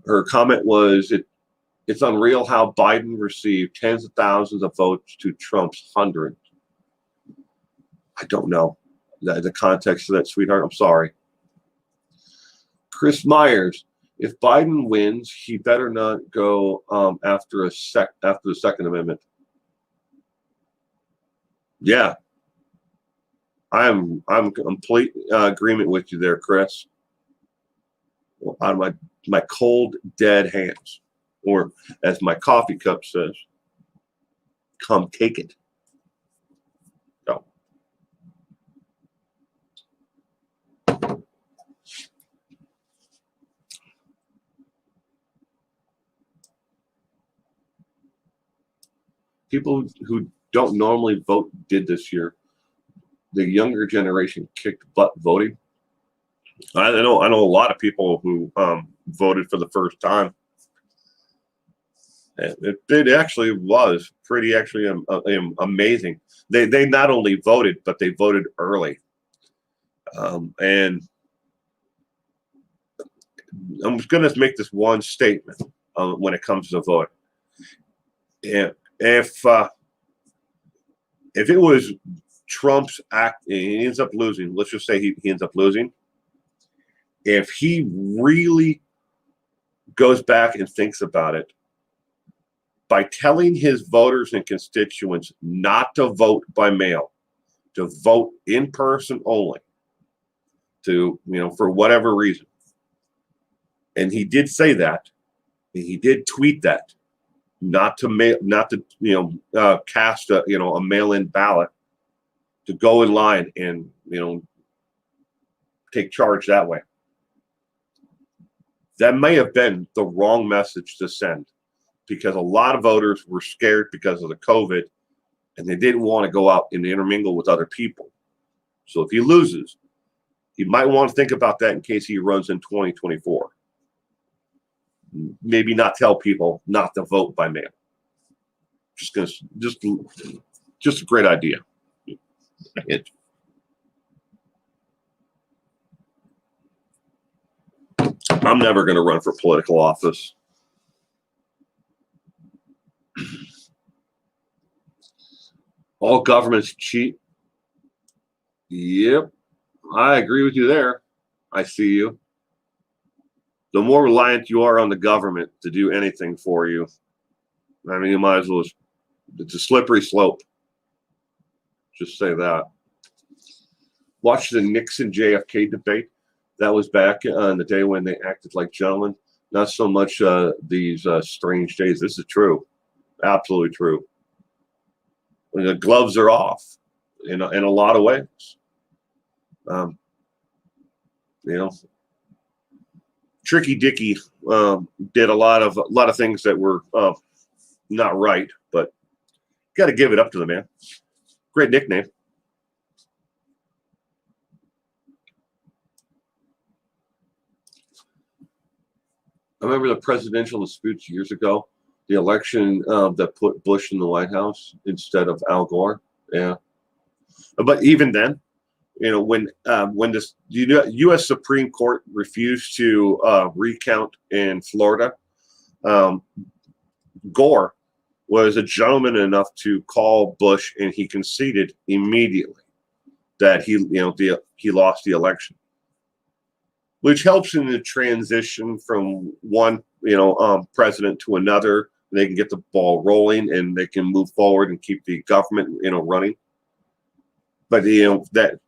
Her comment was, it's unreal how Biden received tens of thousands of votes to Trump's hundreds. I don't know the context of that, sweetheart. I'm sorry. Chris Myers, if Biden wins, he better not go after the Second Amendment. Yeah, I'm complete agreement with you there, Chris. On my cold, dead hands, or as my coffee cup says, come take it. No. People who don't normally vote did this year. The younger generation kicked butt voting. I know a lot of people who voted for the first time. It actually was pretty amazing. They not only voted, but they voted early. And I'm just going to make this one statement when it comes to voting. And if it was Trump's act, he ends up losing. Let's just say he ends up losing. If he really goes back and thinks about it, by telling his voters and constituents not to vote by mail, to vote in person only, to, for whatever reason. And he did say that, and he did tweet that, not to cast a mail-in ballot, to go in line and, take charge that way. That may have been the wrong message to send, because a lot of voters were scared because of the COVID, and they didn't want to go out and intermingle with other people. So if he loses, he might want to think about that in case he runs in 2024. Maybe not tell people not to vote by mail. Just a great idea. I'm never going to run for political office. All governments cheat. Yep, I agree with you there. I see you. The more reliant you are on the government to do anything for you, I mean, you might as well. It's a slippery slope. Just say that. Watch the Nixon JFK debate. That was back on the day when they acted like gentlemen. Not so much these strange days. This is true. Absolutely true. The gloves are off in a lot of ways. Tricky Dicky did a lot of things that were not right, but got to give it up to the man. Great nickname. I remember the presidential disputes years ago. The election that put Bush in the White House instead of Al Gore. Yeah, but even then, when this U.S. Supreme Court refused to recount in Florida, Gore was a gentleman enough to call Bush, and he conceded immediately that he lost the election. which helps in the transition from one, president to another. They can get the ball rolling and they can move forward and keep the government, running. But that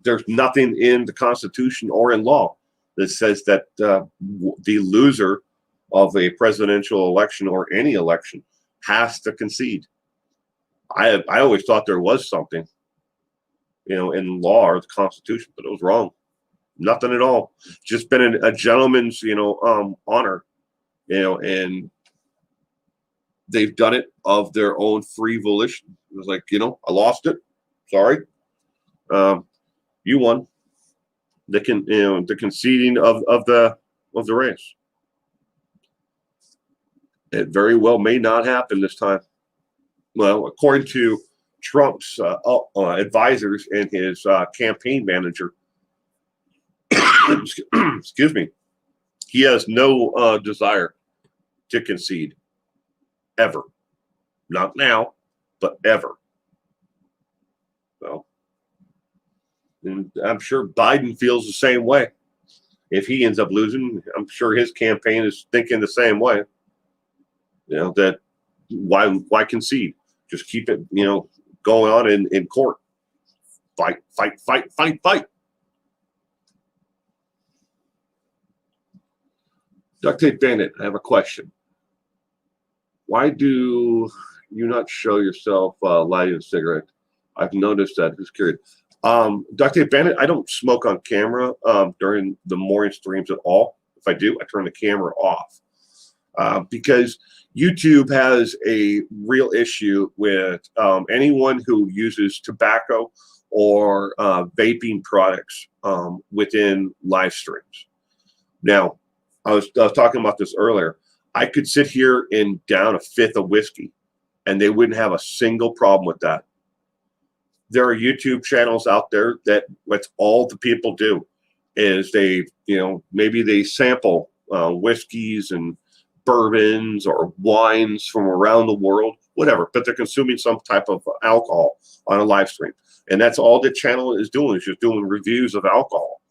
there's nothing in the Constitution or in law that says that the loser of a presidential election or any election has to concede. I always thought there was something, in law or the Constitution, but it was wrong. Nothing at all. Just been a gentleman's, honor, and they've done it of their own free volition. It was like, I lost it. Sorry. You won. The conceding of the race. It very well may not happen this time. Well, according to Trump's advisors and his campaign manager, excuse me, he has no desire to concede ever. Not now, but ever. So, and I'm sure Biden feels the same way. If he ends up losing, I'm sure his campaign is thinking the same way. That why concede? Just keep it, going on in court. Fight, fight, fight, fight, fight. Duct Tape Bandit, I have a question. Why do you not show yourself lighting a cigarette? I've noticed that. Just curious. Duct Tape Bandit, I don't smoke on camera during the morning streams at all. If I do, I turn the camera off because YouTube has a real issue with anyone who uses tobacco or vaping products within live streams. Now, I was talking about this earlier. I could sit here and down a fifth of whiskey, and they wouldn't have a single problem with that. There are YouTube channels out there that what's all the people do is they, maybe they sample whiskeys and bourbons or wines from around the world, whatever, but they're consuming some type of alcohol on a live stream. And that's all the channel is doing, is just doing reviews of alcohol.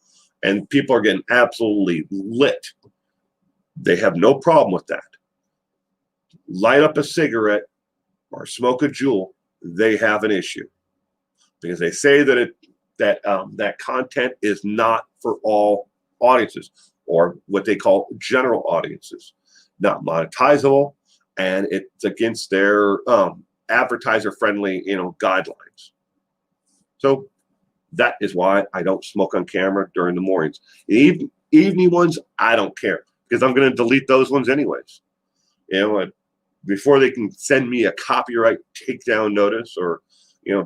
And people are getting absolutely lit. They have no problem with that. Light up a cigarette or smoke a Juul, they have an issue. Because they say that that content is not for all audiences, or what they call general audiences. Not monetizable, and it's against their advertiser-friendly, guidelines. So that is why I don't smoke on camera during the mornings. Evening ones, I don't care because I'm going to delete those ones anyways. Before they can send me a copyright takedown notice or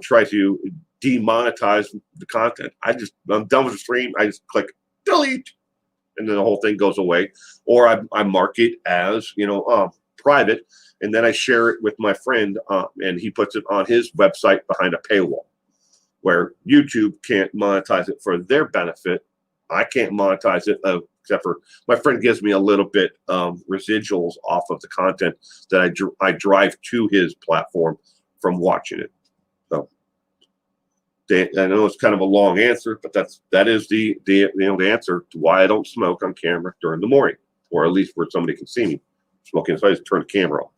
try to demonetize the content, I'm done with the stream. I just click delete. And then the whole thing goes away, or I mark it as private, and then I share it with my friend, and he puts it on his website behind a paywall, where YouTube can't monetize it for their benefit. I can't monetize it except for my friend gives me a little bit residuals off of the content that I drive to his platform from watching it. So I know it's kind of a long answer, but that is the answer to why I don't smoke on camera during the morning, or at least where somebody can see me smoking. So I just turn the camera off.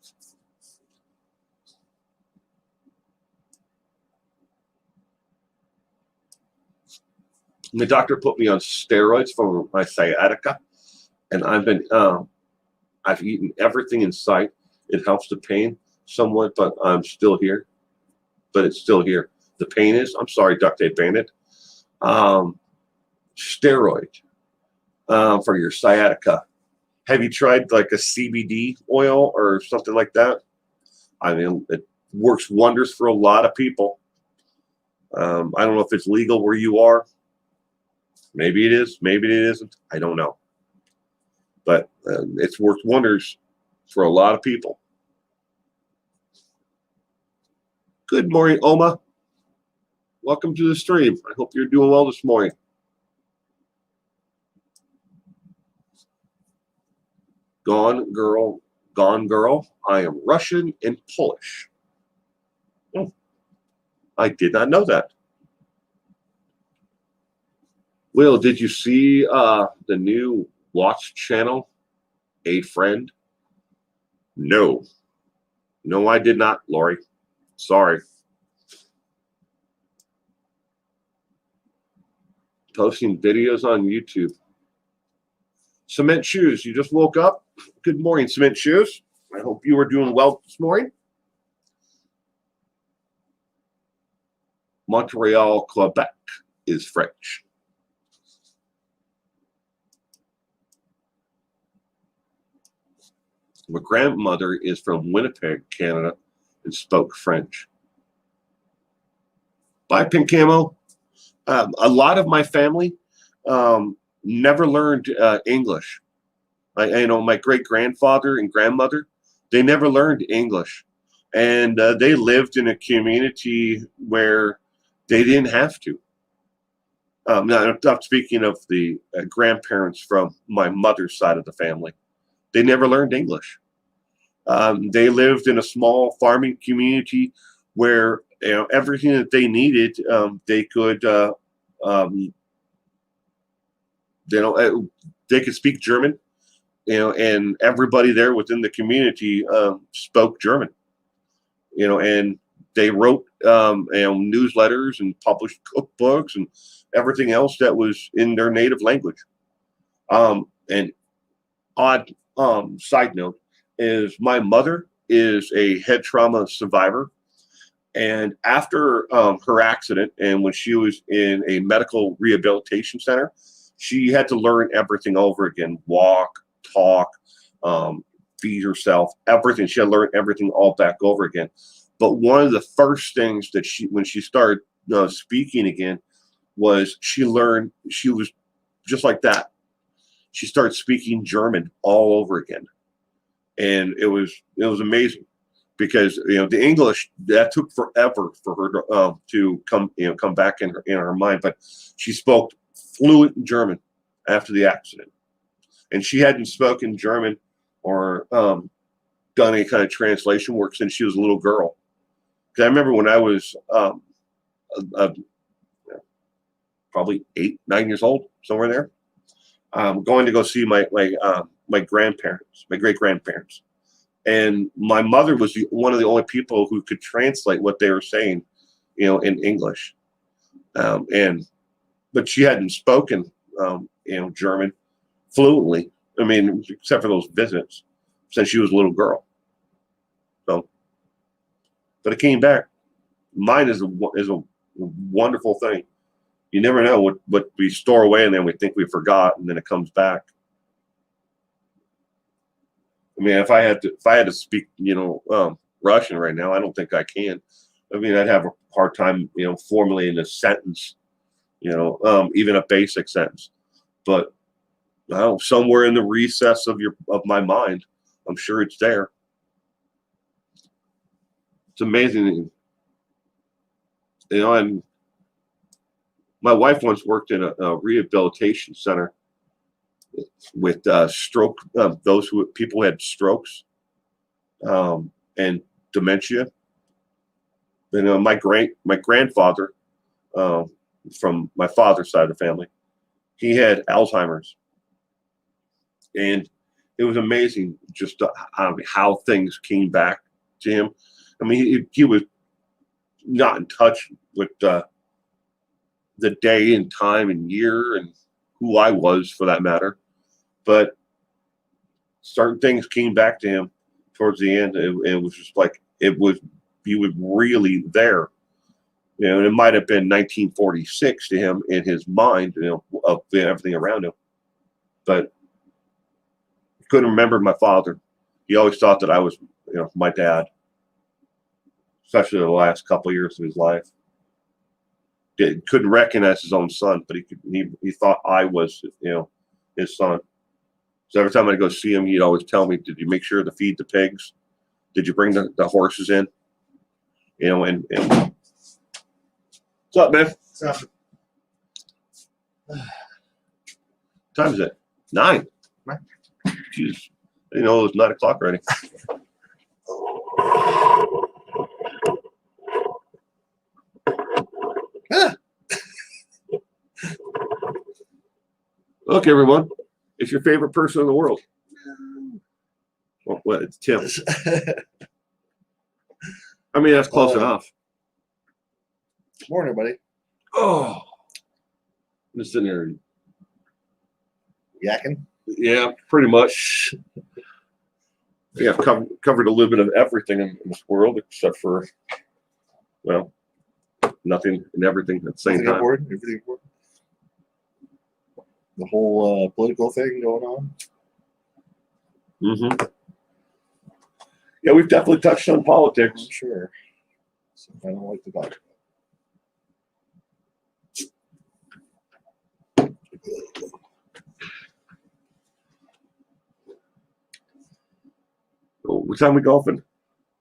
And the doctor put me on steroids for my sciatica, and I've eaten everything in sight. It helps the pain somewhat, but I'm still here. But it's still here. The pain is, I'm sorry, Duct Tape Bandit. Steroid for your sciatica. Have you tried like a CBD oil or something like that? I mean, it works wonders for a lot of people. I don't know if it's legal where you are. Maybe it is. Maybe it isn't. I don't know. But it's worked wonders for a lot of people. Good morning, Oma. Welcome to the stream. I hope you're doing well this morning. Gone girl. I am Russian and Polish. Oh, I did not know that. Will, did you see the new Watch channel, A Friend? No. No, I did not, Lori. Sorry. Posting videos on YouTube. Cement Shoes, you just woke up? Good morning, Cement Shoes. I hope you are doing well this morning. Montreal, Quebec is French. My grandmother is from Winnipeg, Canada, and spoke French. Bye, Pink Camo. A lot of my family never learned English. My great grandfather and grandmother, they never learned English, and they lived in a community where they didn't have to. Now, I'm not speaking of the grandparents from my mother's side of the family. They never learned English. They lived in a small farming community where everything that they needed, they could. They could speak German, and everybody there within the community spoke German, and they wrote newsletters and published cookbooks and everything else that was in their native language. And odd side note is my mother is a head trauma survivor. And after her accident, and when she was in a medical rehabilitation center, she had to learn everything over again: walk, talk, feed herself, everything. She had to learn everything all back over again. But one of the first things that when she started speaking again, was she learned, she was just like that. She started speaking German all over again. And it was amazing, because the English, that took forever for her to come back in her mind. But she spoke fluent German after the accident, and she hadn't spoken German or done any kind of translation work since she was a little girl. Because I remember when I was probably 8, 9 years old, somewhere there, going to go see my grandparents, my great grandparents. And my mother was one of the only people who could translate what they were saying, in English. But she hadn't spoken, German fluently. I mean, except for those visits, since she was a little girl. So, but it came back. Mine is a wonderful thing. You never know what we store away, and then we think we forgot, and then it comes back. I mean, if I had to speak, Russian right now, I don't think I can. I mean, I'd have a hard time, formulating a sentence, even a basic sentence. But somewhere in the recess of my mind, I'm sure it's there. It's amazing, and my wife once worked in a rehabilitation center with stroke, people who had strokes and dementia. And my grandfather, from my father's side of the family, he had Alzheimer's, and it was amazing just how things came back to him. I mean, he was not in touch with the day and time and year and who I was, for that matter. But certain things came back to him towards the end. It was just like he was really there. And it might have been 1946 to him in his mind, of everything around him. But he couldn't remember my father. He always thought that I was, my dad, especially the last couple of years of his life. Couldn't recognize his own son, but he thought I was, his son. So every time I'd go see him, he'd always tell me, "Did you make sure to feed the pigs? Did you bring the horses in?" And what's up, man? What's up? What time is it? 9. Jeez, I didn't know it was 9 o'clock already. Look, everyone, it's your favorite person in the world. Well, what? It's Tim. I mean, that's close enough. Good morning, everybody. Oh, I'm just sitting there. Yakking? Yeah, pretty much. Yeah, I've covered a little bit of everything in this world except for, well, nothing and everything at the same Everything time. important? Everything important? The whole political thing going on? Mm-hmm. Yeah, we've definitely touched on politics. I'm sure. So I don't like to talk about it. What time are we golfing?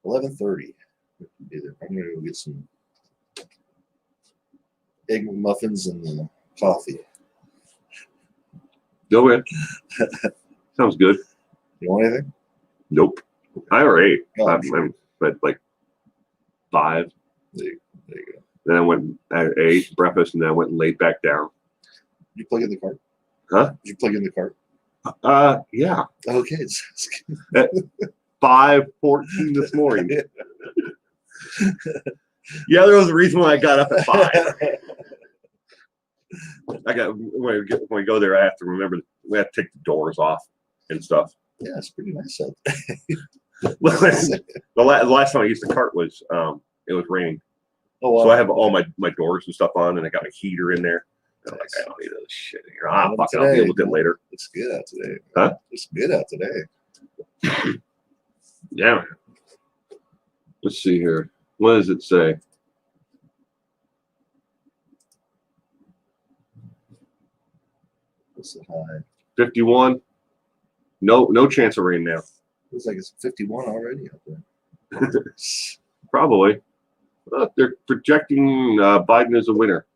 11:30. I'm gonna go get some egg muffins and coffee. Go in. Sounds good. You want anything? Nope. I already ate. Oh, sure. But like 5. There you go. Then I ate breakfast and then I went and laid back down. Did you plug in the cart? Huh? Did you plug in the cart? Yeah. Okay. At 5:14 this morning. Yeah, there was a reason why I got up at 5. When we go there, I have to remember we have to take the doors off and stuff. Yeah, it's pretty nice out there. The last time I used the cart was it was raining. Oh, wow. So I have all my doors and stuff on, and I got a heater in there. And I'm like, I don't need this shit in here. I'll deal with it later. It's good out today. Huh? It's good out today. Yeah, man. Let's see here. What does it say? What's the high? 51. No chance of rain now. Looks like it's 51 already out there. Probably. Well, they're projecting Biden as a winner.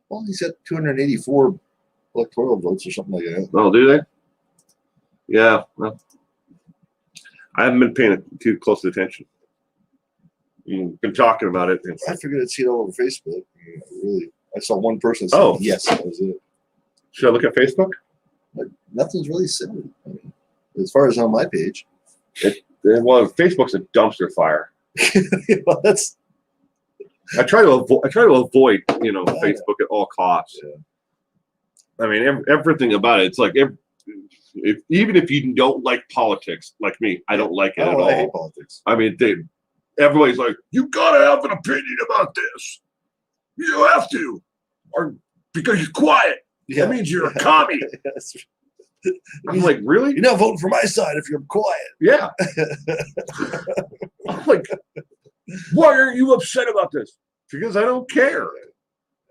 Well, he's got 284 electoral votes or something like that. Oh, do they? Yeah. Well, I haven't been paying too close attention. Been talking about it. I figured I'd see it all over Facebook. I saw one person say, yes, that was it. Should I look at Facebook? But nothing's really said. I mean, as far as on my page. Well, Facebook's a dumpster fire. Well, that's. I try to avoid Facebook at all costs. Yeah. I mean, everything about it. It's like even if you don't like politics, like me, I don't like it at all. I hate politics. I mean, everybody's like, you gotta have an opinion about this. You have to, or because you're quiet. Yeah. That means you're a commie. I'm like, really? You're not voting for my side if you're quiet. Yeah. I'm like, why aren't you upset about this? Because I don't care.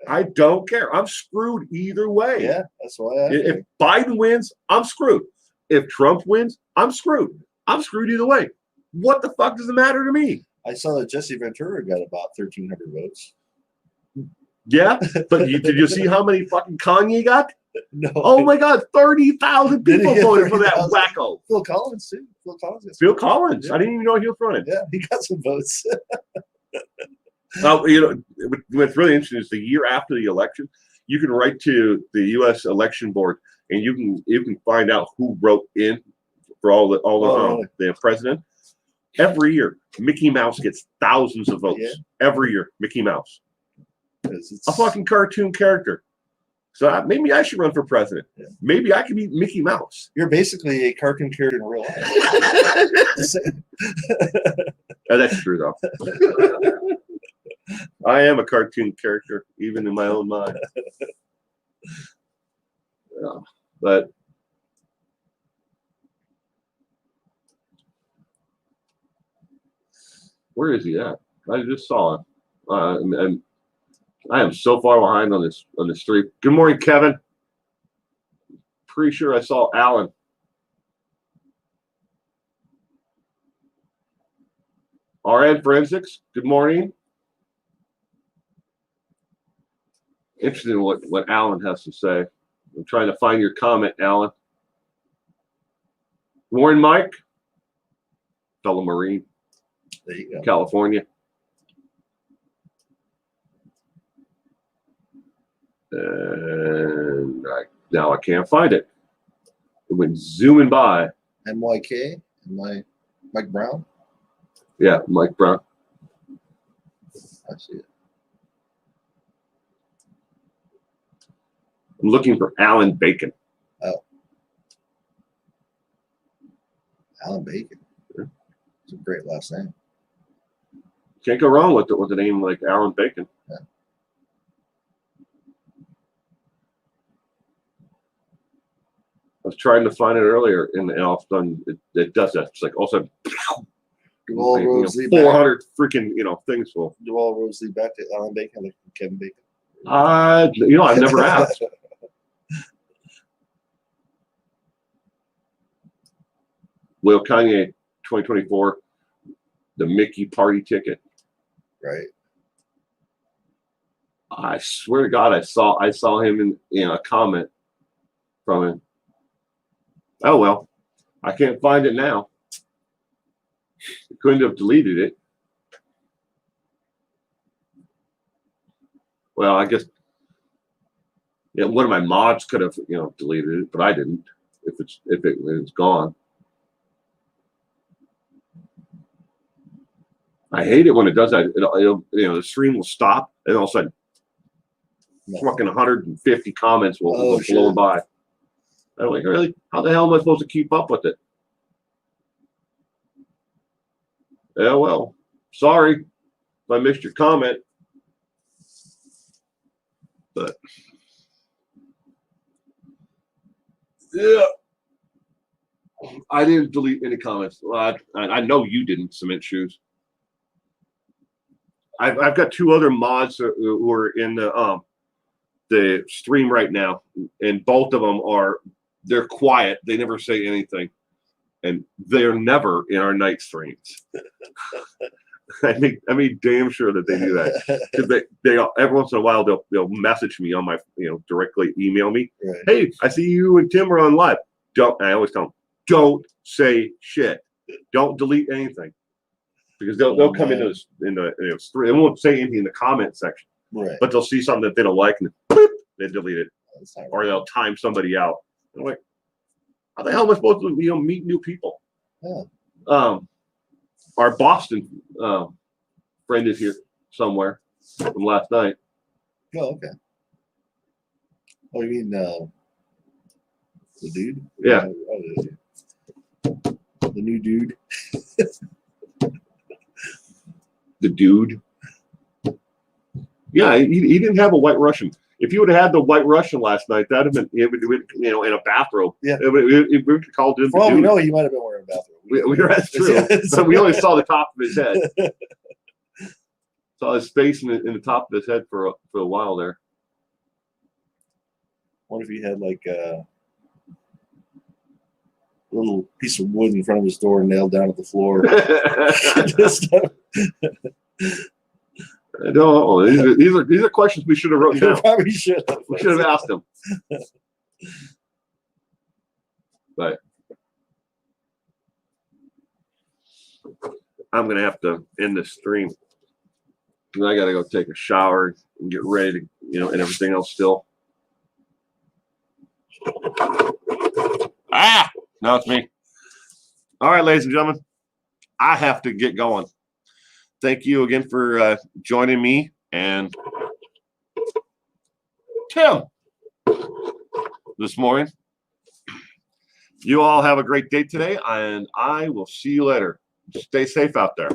I don't care. I'm screwed either way. Yeah, that's why. If Biden wins, I'm screwed. If Trump wins, I'm screwed. I'm screwed either way. What the fuck does it matter to me? I saw that Jesse Ventura got about 1,300 votes. Yeah, but did you see how many fucking Kanye got? No. Oh my God, 30,000 people voted for that wacko. Phil Collins too. Phil Collins. Yeah. I didn't even know he was running. Yeah, he got some votes. What's really interesting is the year after the election, you can write to the U.S. election board and you can find out who wrote in for the president. Every year, Mickey Mouse gets thousands of votes. Yeah. Every year, Mickey Mouse. It's A fucking cartoon character. So maybe I should run for president. Yeah. Maybe I could be Mickey Mouse. You're basically a cartoon character in real life. That's true, though. I am a cartoon character, even in my own mind. Yeah, but where is he at? I just saw him. And I am so far behind on the street. Good morning, Kevin. Pretty sure I saw Alan. RN Forensics, good morning. Interesting in what Alan has to say. I'm trying to find your comment, Alan. Good morning, Mike. Fellow Marine. There you go. California. And I Now I can't find it. It went zooming by. MYK? Mike Brown? Yeah, Mike Brown. I see it. I'm looking for Alan Bacon. Oh. Alan Bacon. Yeah. It's a great last name. Can't go wrong with a name like Alan Bacon. Yeah. I was trying to find it earlier, and all of a sudden it does that. It's like all of a sudden, Duval Rose Lee 400 freaking things will. Duval Rose Lee back to Alan Bacon, like Kevin Bacon. I've never asked. Will Kanye 2024, the Mickey party ticket. Right. I swear to God, I saw him in a comment from him. Oh well, I can't find it now. I couldn't have deleted it. Well, I guess one of my mods could have deleted it, but I didn't. If it's gone. I hate it when it does that. It'll the stream will stop, and all of a sudden, fucking 150 comments will go blowing by. I'm like, really? How the hell am I supposed to keep up with it? Yeah, well, sorry if I missed your comment, but yeah, I didn't delete any comments. Well, I know you didn't, Cement Shoes. I've got two other mods who are in the stream right now, and both of them they're quiet. They never say anything, and they're never in our night streams. I mean, damn sure that they do that, because they every once in a while they'll message me on my directly email me. Right. Hey, I see you and Tim are on live. I always tell them, don't say shit. Don't delete anything. Because they'll come into the they won't say anything in the comment section, right? But they'll see something that they don't like and boop, they delete it, or they'll time somebody out. I'm like, how the hell am I supposed to meet new people? Yeah. Our Boston friend is here somewhere from last night. Oh, okay. Oh, you mean the dude? Yeah. The new dude. The dude. Yeah, he didn't have a White Russian. If you would have had the White Russian last night, that'd have been in a bathrobe. Yeah, we could call him. For all we know, he might have been wearing a bathrobe. That's true. But we only saw the top of his head. Saw his face in the top of his head for a while there. What if he had like a little piece of wood in front of his door nailed down at the floor? No, these are questions we should have written down. Probably should have. We should have asked him. But I'm gonna have to end this stream. I gotta go take a shower and get ready to, and everything else still. Now it's me. All right, ladies and gentlemen, I have to get going. Thank you again for joining me and Tim this morning. You all have a great day today, and I will see you later. Stay safe out there.